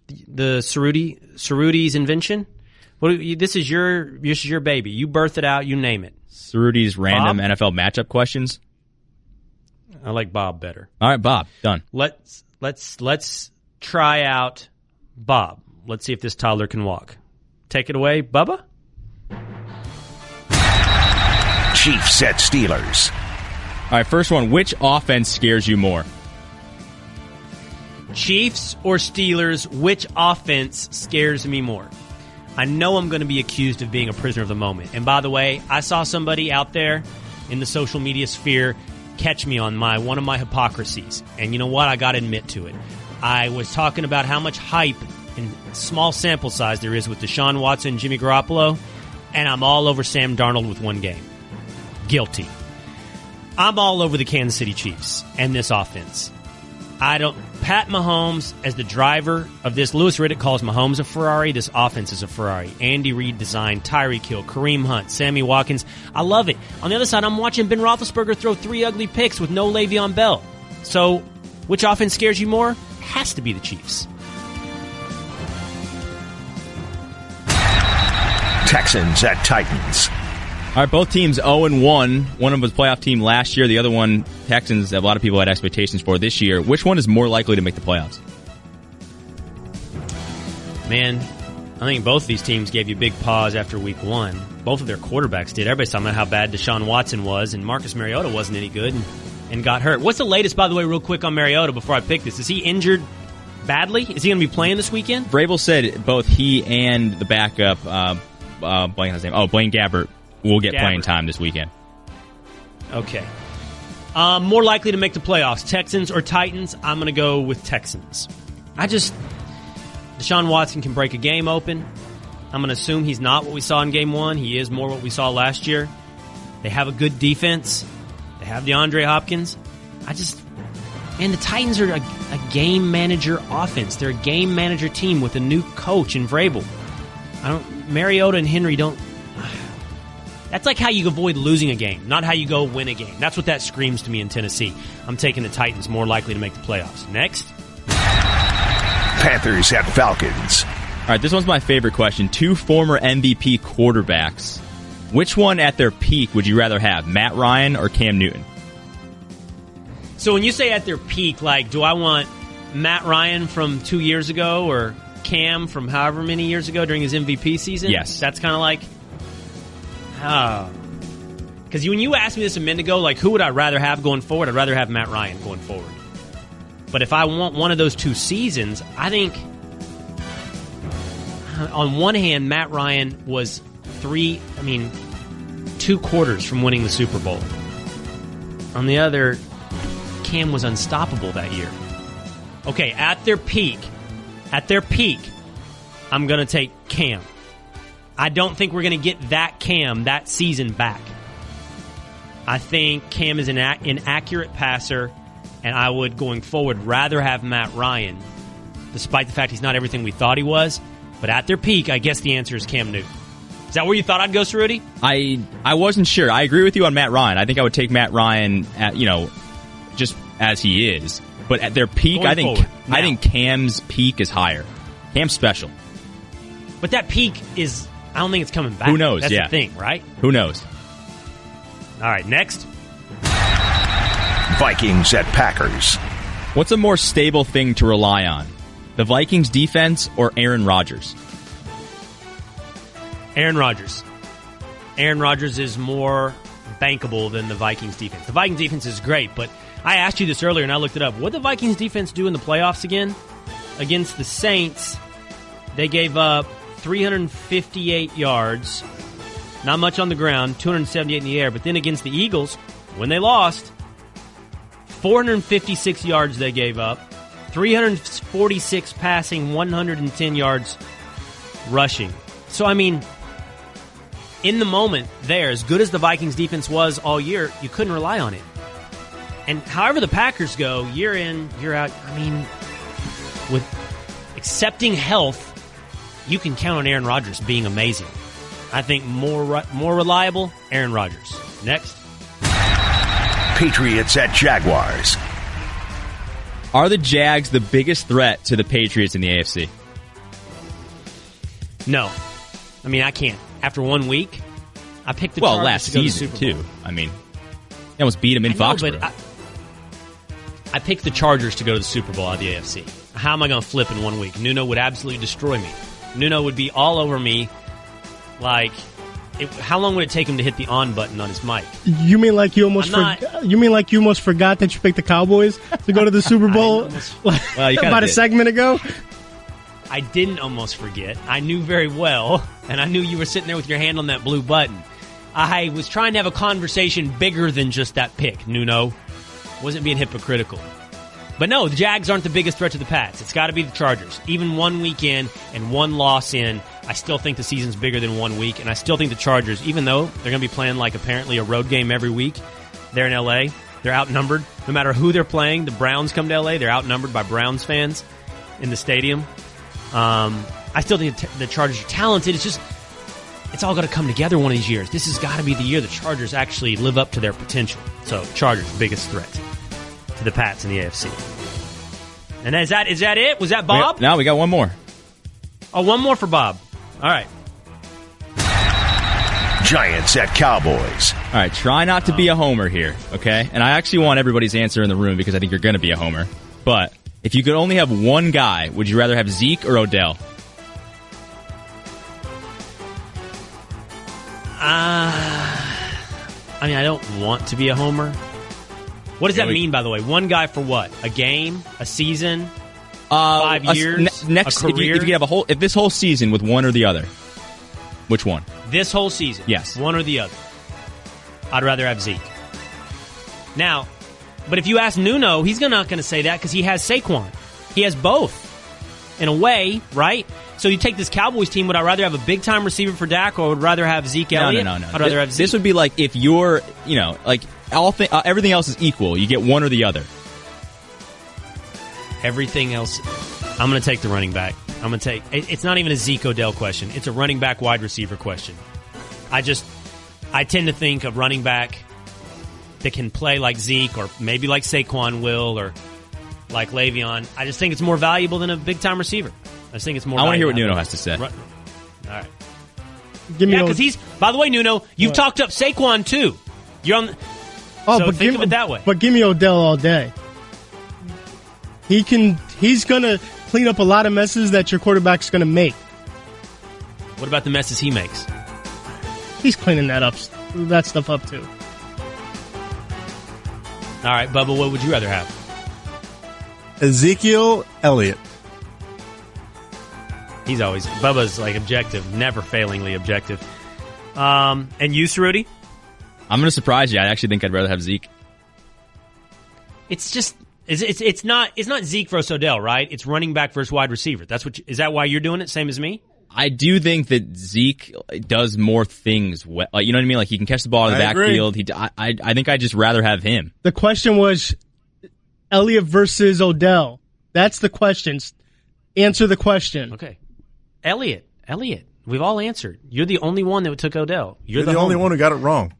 the Cerruti's invention. This is your baby. You birth it out. You name it. Cerruti's random Bob? NFL matchup questions. I like Bob better. All right, Bob. Done. Let's try out Bob. Let's see if this toddler can walk. Take it away, Bubba. Chiefs at Steelers. All right, first one. Which offense scares you more? Chiefs or Steelers, which offense scares me more? I know I'm going to be accused of being a prisoner of the moment. And by the way, I saw somebody out there in the social media sphere catch me on one of my hypocrisies. And you know what? I got to admit to it. I was talking about how much hype and small sample size there is with Deshaun Watson and Jimmy Garoppolo, and I'm all over Sam Darnold with one game. Guilty. I'm all over the Kansas City Chiefs and this offense. Pat Mahomes as the driver of this. Louis Riddick calls Mahomes a Ferrari. This offense is a Ferrari. Andy Reid designed Tyreek Hill, Kareem Hunt, Sammy Watkins. I love it. On the other side, I'm watching Ben Roethlisberger throw 3 ugly picks with no Le'Veon Bell. So, which offense scares you more? Has to be the Chiefs. Texans at Titans. All right, both teams 0-1. One of them was a playoff team last year. The other one, Texans, a lot of people had expectations for this year. Which one is more likely to make the playoffs? Man, I think both of these teams gave you big pause after week 1. Both of their quarterbacks did. Everybody's talking about how bad Deshaun Watson was, and Marcus Mariota wasn't any good and got hurt. What's the latest, by the way, real quick on Mariota before I pick this? Is he injured badly? Is he going to be playing this weekend? Vrabel said both he and the backup, blanking his name. Blaine Gabbert, will get playing time this weekend. Okay. More likely to make the playoffs, Texans or Titans? I'm going to go with Texans. Deshaun Watson can break a game open. I'm going to assume he's not what we saw in Game 1. He is more what we saw last year. They have a good defense. They have DeAndre Hopkins. And the Titans are a game manager offense. They're a game manager team with a new coach in Vrabel. Mariota and Henry don't... That's like how you avoid losing a game, not how you go win a game. That's what that screams to me in Tennessee. I'm taking the Titans more likely to make the playoffs. Next. Panthers at Falcons. All right, this one's my favorite question. 2 former MVP quarterbacks. Which one at their peak would you rather have, Matt Ryan or Cam Newton? So when you say at their peak, do I want Matt Ryan from 2 years ago or Cam from however many years ago during his MVP season? Yes. That's kind of like... Because when you asked me this a minute ago, who would I rather have going forward? I'd rather have Matt Ryan going forward. But if I want one of those 2 seasons, I think on one hand, Matt Ryan was 2 quarters from winning the Super Bowl. On the other, Cam was unstoppable that year. Okay, at their peak, I'm going to take Cam. I don't think we're going to get that Cam that season back. I think Cam is an inaccurate passer, and I would, going forward, rather have Matt Ryan, despite the fact he's not everything we thought he was. But at their peak, I guess the answer is Cam Newton. Is that where you thought I'd go, Cerruti? I wasn't sure. I agree with you on Matt Ryan. I think I would take Matt Ryan at, just as he is. But at their peak, I think Cam's peak is higher. Cam's special. But that peak is... I don't think it's coming back. Who knows? That's the thing, right? Who knows? All right, next. Vikings at Packers. What's a more stable thing to rely on? The Vikings defense or Aaron Rodgers? Aaron Rodgers. Aaron Rodgers is more bankable than the Vikings defense. The Vikings defense is great, but I asked you this earlier and I looked it up. What did the Vikings defense do in the playoffs again? Against the Saints, they gave up 358 yards, not much on the ground, 278 in the air. But then against the Eagles, when they lost, 456 yards they gave up, 346 passing, 110 yards rushing. So, in the moment there, as good as the Vikings defense was all year, you couldn't rely on it. And however the Packers go, year in, year out, with accepting health, you can count on Aaron Rodgers being amazing. I think more reliable, Aaron Rodgers. Next. Patriots at Jaguars. Are the Jags the biggest threat to the Patriots in the AFC? No. I can't. After 1 week, I picked the Chargers last to go season, to the Super Bowl. too. They almost beat them in Foxborough. But I picked the Chargers to go to the Super Bowl out of the AFC. How am I going to flip in 1 week? Nuno would absolutely destroy me. Nuno would be all over me like how long would it take him to hit the on button on his mic? You mean like you almost forgot that you picked the Cowboys to go to the Super Bowl about a segment ago? I didn't almost forget. I knew very well, and I knew you were sitting there with your hand on that blue button. I was trying to have a conversation bigger than just that pick, Nuno. Wasn't being hypocritical. But no, the Jags aren't the biggest threat to the Pats. It's got to be the Chargers. Even 1 week in and 1 loss in, I still think the season's bigger than 1 week, and I still think the Chargers, even though they're going to be playing like apparently a road game every week, they're in L.A., they're outnumbered. No matter who they're playing, the Browns come to L.A., they're outnumbered by Browns fans in the stadium. I still think the Chargers are talented. It's all got to come together one of these years. This has got to be the year the Chargers actually live up to their potential. So, Chargers, biggest threat to the Pats in the AFC. And is that it? Was that Bob? No, we got one more. Oh, one more for Bob. All right. Giants at Cowboys. All right, try not to be a homer here, okay? And I actually want everybody's answer in the room because I think you're going to be a homer. But if you could only have one guy, would you rather have Zeke or Odell? I mean, I don't want to be a homer. What does that mean, by the way? One guy for what? A game? A season? 5 years? Next, a career? If you have if this whole season with one or the other, which one? This whole season? Yes. One or the other. I'd rather have Zeke. Now, but if you ask Nuno, he's not going to say that because he has Saquon. He has both. In a way, right? So you take this Cowboys team, would I rather have a big-time receiver for Dak or would rather have Zeke Elliott? No. I'd rather have Zeke. This would be like if you're, like everything else is equal. You get one or the other. Everything else, I'm going to take the running back. I'm going to take, it's not even a Zeke Odell question. It's a running back wide receiver question. I tend to think of running back that can play like Zeke or maybe like Saquon will or like Le'Veon. I just think it's more valuable than a big-time receiver. I just think it's more I want to hear what valuable. Nuno has to say. All right. Because he's, by the way, Nuno, you've talked up Saquon too. You're on. So think of it that way. But give me Odell all day. He's gonna clean up a lot of messes that your quarterback's gonna make. What about the messes he makes? He's cleaning that stuff up too. All right, Bubba, what would you rather have? Ezekiel Elliott. Bubba's like objective, never failingly objective. And you, Cerruti? I'm going to surprise you. I actually think I'd rather have Zeke. It's just it's not Zeke versus Odell, right? It's running back versus wide receiver. Is that why you're doing it? Same as me? I do think that Zeke does more things. You know what I mean? Like he can catch the ball in the backfield. I think I'd just rather have him. The question was Elliott versus Odell. That's the question. Answer the question. Okay. Elliott. We've all answered. You're the only one that took Odell. You're the only one who got it wrong.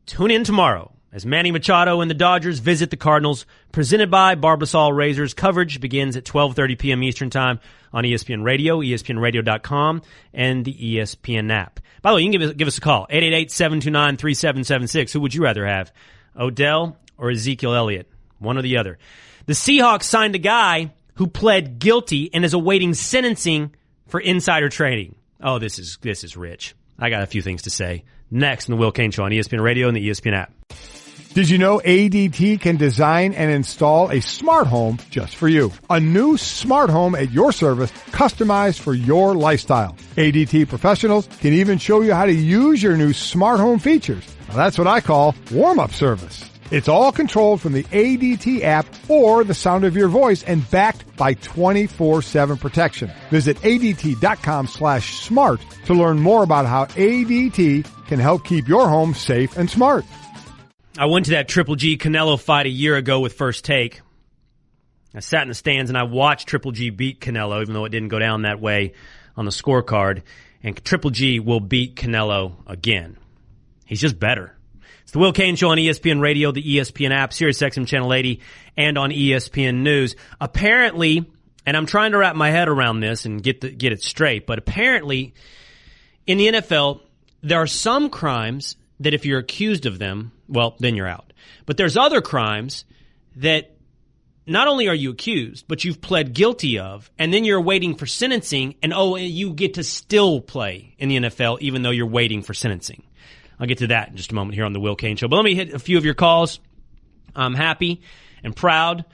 Tune in tomorrow as Manny Machado and the Dodgers visit the Cardinals, presented by Barbasol Razors. Coverage begins at 12:30 p.m. Eastern Time on ESPN Radio, ESPNRadio.com, and the ESPN app. By the way, you can give us a call, 888-729-3776. Who would you rather have, Odell or Ezekiel Elliott? One or the other. The Seahawks signed a guy who pled guilty and is awaiting sentencing for insider trading. Oh, this is rich. I got a few things to say. Next in the Will Cain Show on ESPN Radio and the ESPN app. Did you know ADT can design and install a smart home just for you? A new smart home at your service, customized for your lifestyle. ADT professionals can even show you how to use your new smart home features. Now, that's what I call warm-up service. It's all controlled from the ADT app or the sound of your voice and backed by 24/7 protection. Visit ADT.com/smart to learn more about how ADT can help keep your home safe and smart. I went to that Triple G Canelo fight a year ago with First Take. I sat in the stands and I watched Triple G beat Canelo, even though it didn't go down that way on the scorecard. And Triple G will beat Canelo again. He's just better. It's the Will Cain Show on ESPN Radio, the ESPN app, SiriusXM Channel 80, and on ESPN News. Apparently, and I'm trying to wrap my head around this and get it straight, but apparently in the NFL, there are some crimes that if you're accused of them, well, then you're out. But there's other crimes that not only are you accused, but you've pled guilty of, and then you're waiting for sentencing, and you get to still play in the NFL even though you're waiting for sentencing. I'll get to that in just a moment here on the Will Cain Show. But let me hit a few of your calls. I'm happy and proud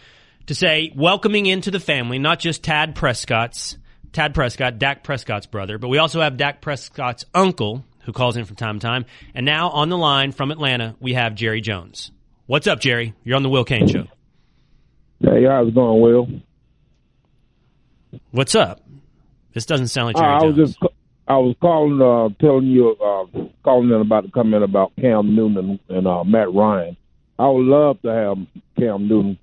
to say welcoming into the family, not just Dak Prescott's brother, but we also have Dak Prescott's uncle who calls in from time to time. And now on the line from Atlanta, we have Jerry Jones. What's up, Jerry? You're on the Will Cain Show. Hey, how's it going, Will? What's up? This doesn't sound like Jerry Jones. I was calling, telling you, calling in about the comment about Cam Newton and Matt Ryan. I would love to have Cam Newton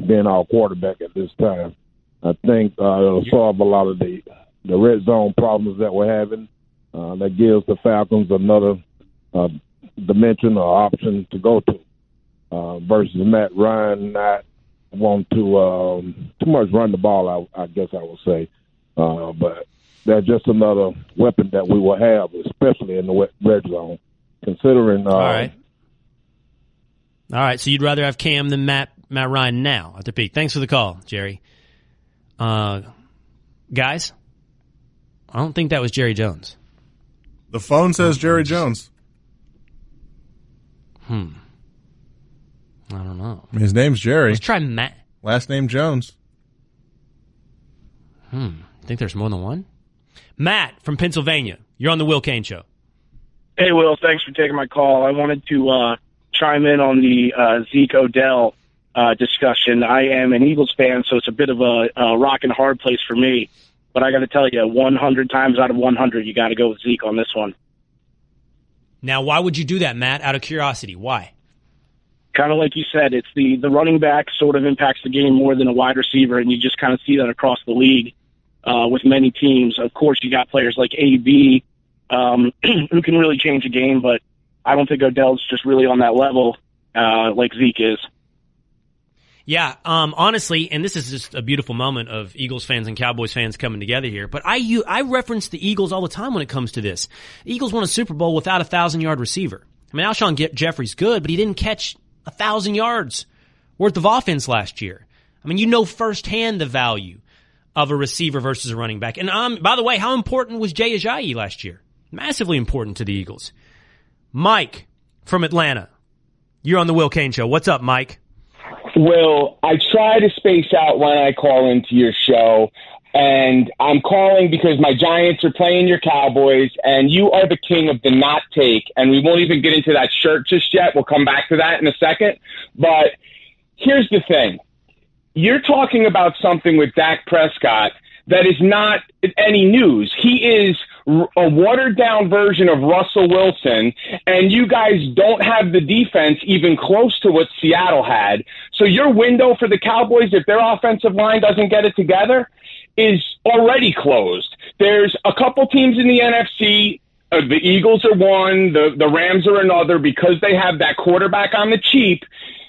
being our quarterback at this time. I think it'll solve a lot of the red zone problems that we're having. That gives the Falcons another dimension or option to go to versus Matt Ryan not want to too much run the ball, I guess I would say. But that's just another weapon that we will have, especially in the red zone, considering All right, so you'd rather have Cam than Matt Ryan now at the peak. Thanks for the call, Jerry. Guys, I don't think that was Jerry Jones. The phone says Jerry Jones. I don't know. His name's Jerry. Let's try Matt. Last name Jones. Think there's more than one? Matt from Pennsylvania. You're on the Will Cain Show. Hey, Will. Thanks for taking my call. I wanted to chime in on the Zeke Odell discussion. I am an Eagles fan, so it's a bit of a rock and hard place for me. But I got to tell you, 100 times out of 100, you got to go with Zeke on this one. Now, why would you do that, Matt? Out of curiosity, why? Kind of like you said, it's the running back sort of impacts the game more than a wide receiver, and you just kind of see that across the league with many teams. Of course, you got players like AB who can really change a game, but I don't think Odell's just really on that level like Zeke is. Yeah, honestly, and this is just a beautiful moment of Eagles fans and Cowboys fans coming together here, but I reference the Eagles all the time when it comes to this. The Eagles won a Super Bowl without a 1,000-yard receiver. I mean, Alshon Jeffrey's good, but he didn't catch 1,000 yards worth of offense last year. I mean, you know firsthand the value of a receiver versus a running back. And by the way, how important was Jay Ajayi last year? Massively important to the Eagles. Mike from Atlanta. You're on the Will Cain Show. What's up, Mike? Will, I try to space out when I call into your show, and I'm calling because my Giants are playing your Cowboys, and you are the king of the not take, and we won't even get into that shirt just yet. We'll come back to that in a second. But here's the thing. You're talking about something with Dak Prescott that is not any news. He is a watered-down version of Russell Wilson, and you guys don't have the defense even close to what Seattle had. So your window for the Cowboys, if their offensive line doesn't get it together, is already closed. There's a couple teams in the NFC. The Eagles are one. The Rams are another because they have that quarterback on the cheap.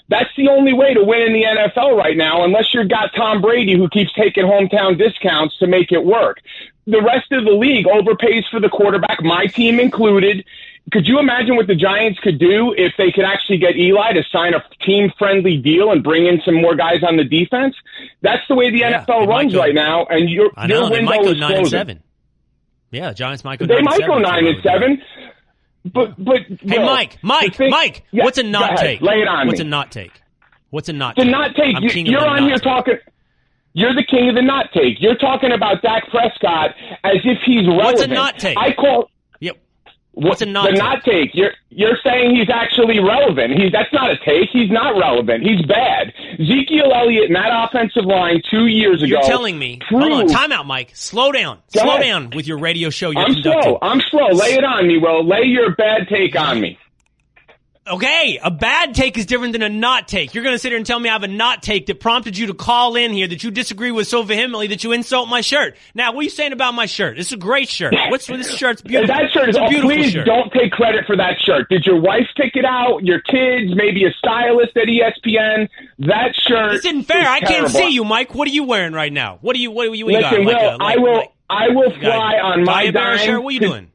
That's the only way to win in the NFL right now, unless you've got Tom Brady who keeps taking hometown discounts to make it work. The rest of the league overpays for the quarterback, my team included. Could you imagine what the Giants could do if they could actually get Eli to sign a team-friendly deal and bring in some more guys on the defense? That's the way the NFL runs right now, and your window is closing. Yeah, Giants might go 9-7. They might go 9-7. But hey, Mike, yeah, what's a not take? Lay it on What's me. a not take? What's a not the take? Not take. You're on here talking. You're the king of the not take. You're talking about Dak Prescott as if he's relevant. What's a not take? What's a not take? The not take. You're saying he's actually relevant. That's not a take. He's not relevant. He's bad. Ezekiel Elliott and that offensive line 2 years ago. You're telling me. Hold on. Time out, Mike. Slow down. Slow down with your radio show you're conducting. I'm slow. Lay it on me, Will. Lay your bad take on me. Okay, a bad take is different than a not take. You're going to sit here and tell me I have a not take that prompted you to call in here that you disagree with so vehemently that you insult my shirt. Now, what are you saying about my shirt? It's a great shirt. This shirt's beautiful. That shirt is a beautiful please shirt. Don't take credit for that shirt. Did your wife pick it out? Your kids? Maybe a stylist at ESPN? That shirt. This isn't fair. I can't see you, Mike. What are you wearing right now? What you Listen, got? I will fly on my dime. Shirt? What are you doing?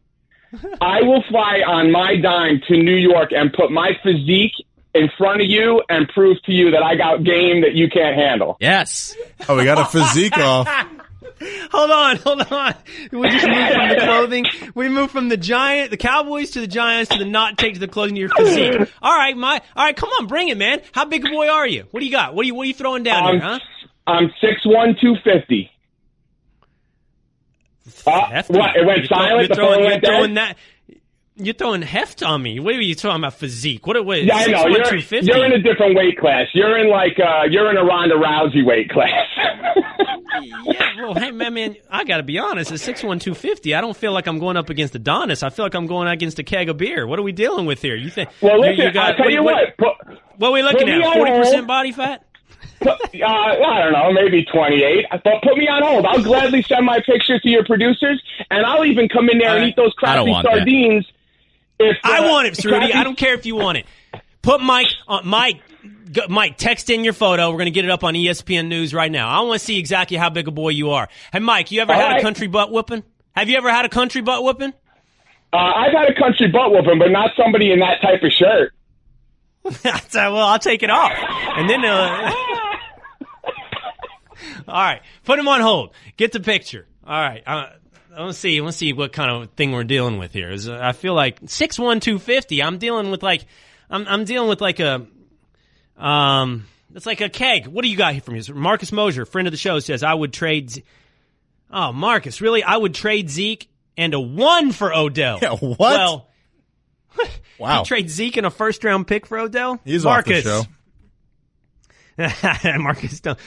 I will fly on my dime to New York and put my physique in front of you and prove to you that I got game that you can't handle. Yes. Oh, we got a physique off. Hold on. We just moved from the clothing. We moved from the Cowboys to the Giants to the not take to the clothing to your physique. All right, come on, bring it, man. How big a boy are you? What do you got? What are you throwing down here, huh? I'm 6'1", 250. What? It went silent. You're throwing heft on me. What are you talking about? Physique? What? Yeah, I know. You're in a different weight class. You're in a Ronda Rousey weight class. Yeah, well, hey, man, I got to be honest. At 6'1", 250, I don't feel like I'm going up against Adonis. I feel like I'm going against a keg of beer. What are we dealing with here? You think? Well, listen, I'll tell you what. What are we looking at? 40% body fat? I don't know, maybe 28. But put me on hold. I'll gladly send my picture to your producers, and I'll even come in there and eat those crappy sardines. I want it, Rudy. I don't care if you want it. Put Mike, text in your photo. We're going to get it up on ESPN News right now. I want to see exactly how big a boy you are. Hey, Mike, you ever had a country butt whooping? Have you ever had a country butt whooping? I've had a country butt whooping, but not somebody in that type of shirt. Well, I'll take it off. And then, all right, put him on hold. Get the picture. All right. I want to see what kind of thing we're dealing with here. I feel like 6'1", 250. I'm dealing with like a it's like a keg. What do you got here from you? Marcus Mosier, friend of the show, says I would trade. Oh, Marcus, really? I would trade Zeke and a 1 for Odell. Yeah, what? Well, wow. You trade Zeke and a first-round pick for Odell? He's Marcus. off the show. Marcus, don't.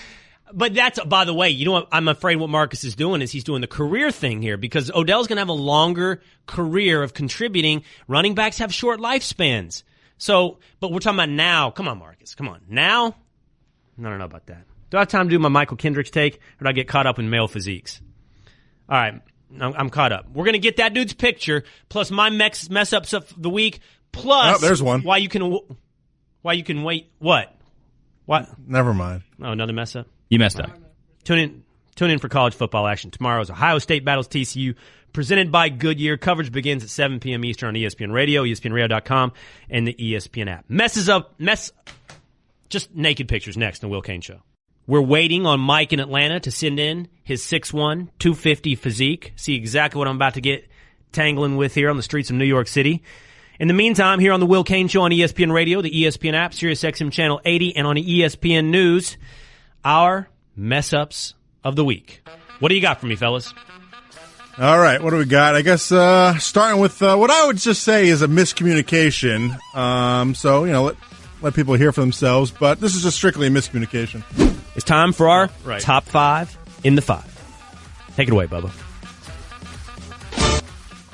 But that's, by the way, you know what? I'm afraid what Marcus is doing is he's doing the career thing here because Odell's going to have a longer career of contributing. Running backs have short lifespans. So, but we're talking about now. Come on, Marcus. Come on. Now? I don't know about that. Do I have time to do my Michael Kendricks take, or do I get caught up in male physiques? All right. I'm caught up. We're going to get that dude's picture, plus my mess ups of the week, plus there's one. Why you can wait. What? Never mind. Oh, another mess up? You messed up. Tune in for college football action. Tomorrow's Ohio State battles TCU, presented by Goodyear. Coverage begins at 7 p.m. Eastern on ESPN Radio, ESPNRadio.com, and the ESPN app. Just naked pictures next on the Will Cain Show. We're waiting on Mike in Atlanta to send in his 6'1", 250 physique. See exactly what I'm about to get tangling with here on the streets of New York City. In the meantime, here on the Will Cain Show on ESPN Radio, the ESPN app, SiriusXM Channel 80, and on ESPN News, our mess-ups of the week. What do you got for me, fellas? All right, what do we got? I guess starting with what I would just say is a miscommunication. So, let people hear for themselves, but this is just strictly a miscommunication. It's time for our top 5 in the 5. Take it away, Bubba.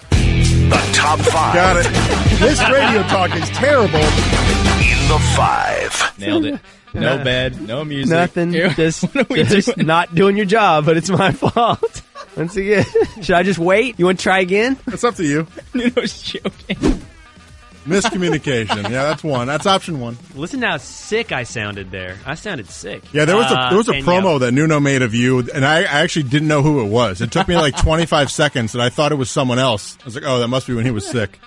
The top 5. Got it. This radio talk is terrible. In the 5. Nailed it. No bed, no music. Nothing. Just not doing your job, but it's my fault. Once again, should I just wait? You want to try again? It's up to you. I was joking. Miscommunication. Yeah, that's one. That's option 1. Listen to how sick I sounded there. I sounded sick. Yeah, there was a promo that Nuno made of you, and I actually didn't know who it was. It took me like 25 seconds, and I thought it was someone else. I was like, oh, that must be when he was sick.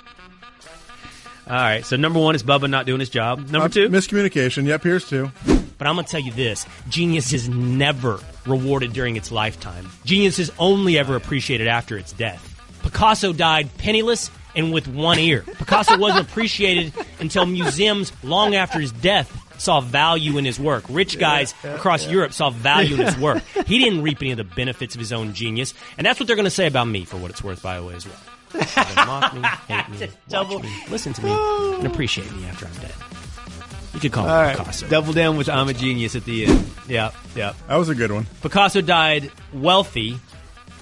All right, so number 1 is Bubba not doing his job. Number 2? Miscommunication. Yep, here's 2. But I'm going to tell you this. Genius is never rewarded during its lifetime. Genius is only ever appreciated after its death. Picasso died penniless and with one ear. Picasso wasn't appreciated until museums long after his death saw value in his work. Rich guys across Europe saw value in his work. He didn't reap any of the benefits of his own genius. And that's what they're going to say about me, for what it's worth, by the way, as well. They're going to mock me, hate me, watch me, listen to me, and appreciate me after I'm dead. You could call me Picasso. Double down with I'm a genius at the end. Yeah. That was a good one. Picasso died wealthy.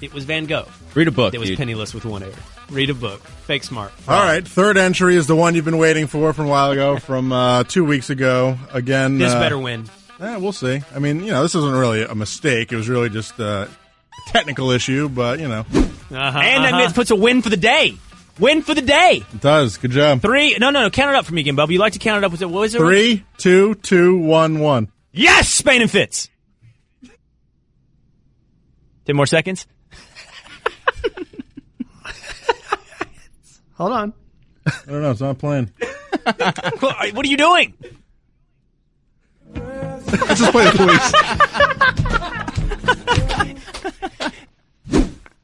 It was Van Gogh. Read a book, It was penniless with one ear. Read a book. Fake smart. All right. Third entry is the one you've been waiting for from a while ago, from 2 weeks ago. Again, this better win. We'll see. I mean, this isn't really a mistake. It was really just a technical issue, but, And that puts a win for the day. Win for the day. It does. Good job. 3. No. Count it up for me again, Bubba. You like to count it up with it. What was it? 3, 2, 2, 1, 1. Yes! Spain and Fitz. 10 more seconds. Hold on. I don't know. It's not playing. What are you doing? Let's just play the police.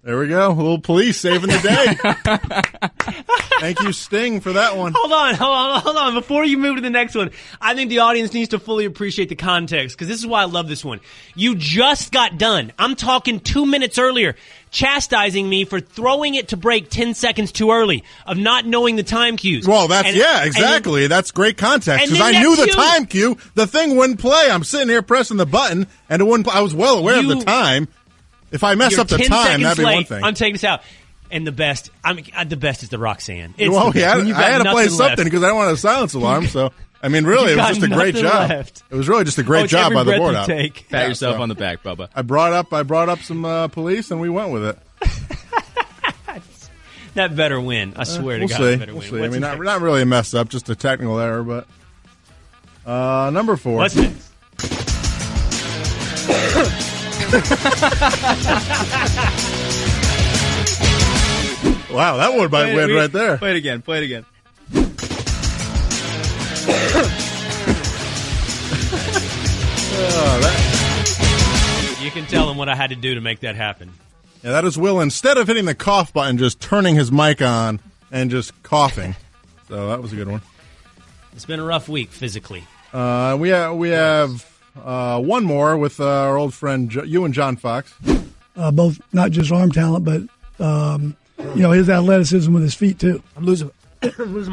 There we go. A little police saving the day. Thank you, Sting, for that one. Hold on. Before you move to the next one, I think the audience needs to fully appreciate the context, because this is why I love this one. You just got done. I'm talking 2 minutes earlier, chastising me for throwing it to break 10 seconds too early, of not knowing the time cues. Well, exactly. That's great context, because I knew the time cue. The thing wouldn't play. I'm sitting here pressing the button, and it wouldn't play. I was well aware of the time. If I mess up the time, that'd be one thing. I'm taking this out. And the best, the best is the Roxanne. I had to play something because I don't want a silence alarm. So, I mean, really, it was just a great job. It was really just a great job by the board op. Pat yourself on the back, Bubba. I brought up some police, and we went with it. That better win. I swear to God, see. better win. I mean, not really a mess up, just a technical error. But number 4. What's next? Wow, that one might win right there. Play it again. You can tell him what I had to do to make that happen. Yeah, that is Will, instead of hitting the cough button, just turning his mic on and just coughing. So that was a good one. It's been a rough week physically. We have one more with our old friend you and John Fox. Both not just arm talent, but his athleticism with his feet too. I'm losing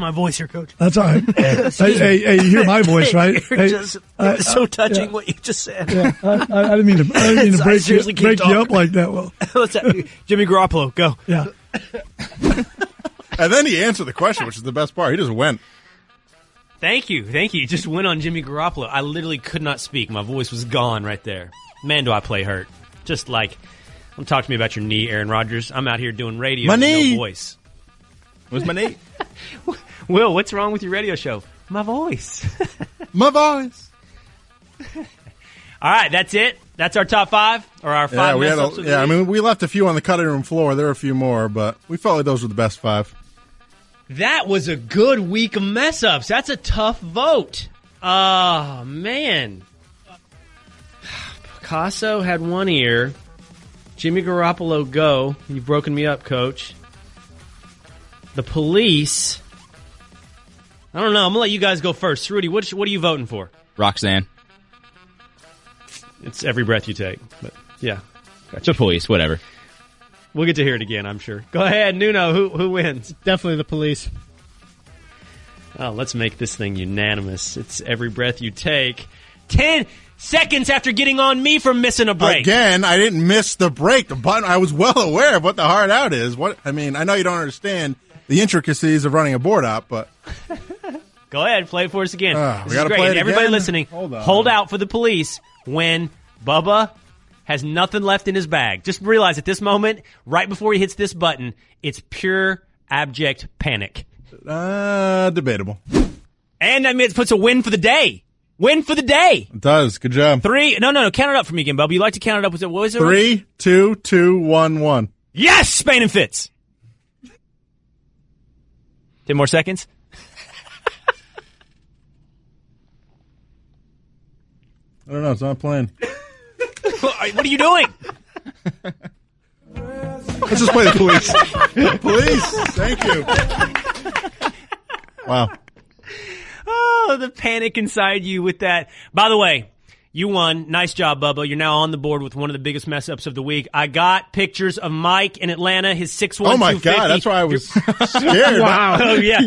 my voice here, Coach. That's all right. hey, you hear my voice, right? It was so touching what you just said. Yeah, I didn't mean to break you up like that. Well, what's that? Jimmy Garoppolo, go. Yeah. And then he answered the question, which is the best part. He just went. Thank you. You just went on Jimmy Garoppolo. I literally could not speak. My voice was gone right there. Man, do I play hurt. Just like, don't talk to me about your knee, Aaron Rodgers. I'm out here doing radio with no voice. What's my knee? Will, what's wrong with your radio show? My voice. My voice. All right, that's it. That's our top 5 or our 5 mess-ups. I mean, we left a few on the cutting room floor. There are a few more, but we felt like those were the best 5. That was a good week of mess-ups. That's a tough vote. Oh, man. Picasso had one ear. Jimmy Garoppolo, go. You've broken me up, Coach. The police. I don't know. I'm going to let you guys go first. Rudy, what are you voting for? Roxanne. It's every breath you take. But yeah. Gotcha. The police, whatever. We'll get to hear it again, I'm sure. Go ahead, Nuno. Who wins? Definitely the police. Oh, let's make this thing unanimous. It's every breath you take. 10 seconds after getting on me for missing a break. Again, I didn't miss the break. The button. I was well aware of what the hard out is. I know you don't understand the intricacies of running a board op, but go ahead, play it for us again. We got to play it again. Everybody listening, hold out for the police when Bubba has nothing left in his bag. Just realize at this moment, right before he hits this button, it's pure abject panic. Debatable. And I mean, it puts a win for the day. Win for the day. It does. Good job. 3. No. Count it up for me again, Bubba. You like to count it up with it. What was it? 3, 2, 2, 1, 1. Yes, Spain and Fitz. 10 more seconds. I don't know. It's not playing. What are you doing? Let's just play the police. Police. Thank you. Wow. Oh, the panic inside you with that. By the way, you won. Nice job, Bubba. You're now on the board with one of the biggest mess-ups of the week. I got pictures of Mike in Atlanta, his 6'1", Oh, my God. That's why I was scared. Wow. Oh, yeah.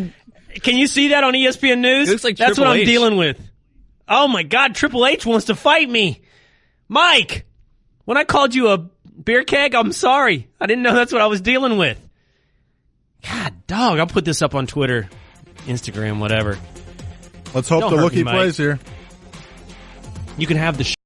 Can you see that on ESPN News? It looks like That's Triple what I'm H. dealing with. Oh, my God. Triple H wants to fight me. Mike, when I called you a beer keg, I'm sorry. I didn't know that's what I was dealing with. God, dog. I'll put this up on Twitter, Instagram, whatever. Let's hope the lookie plays here. You can have the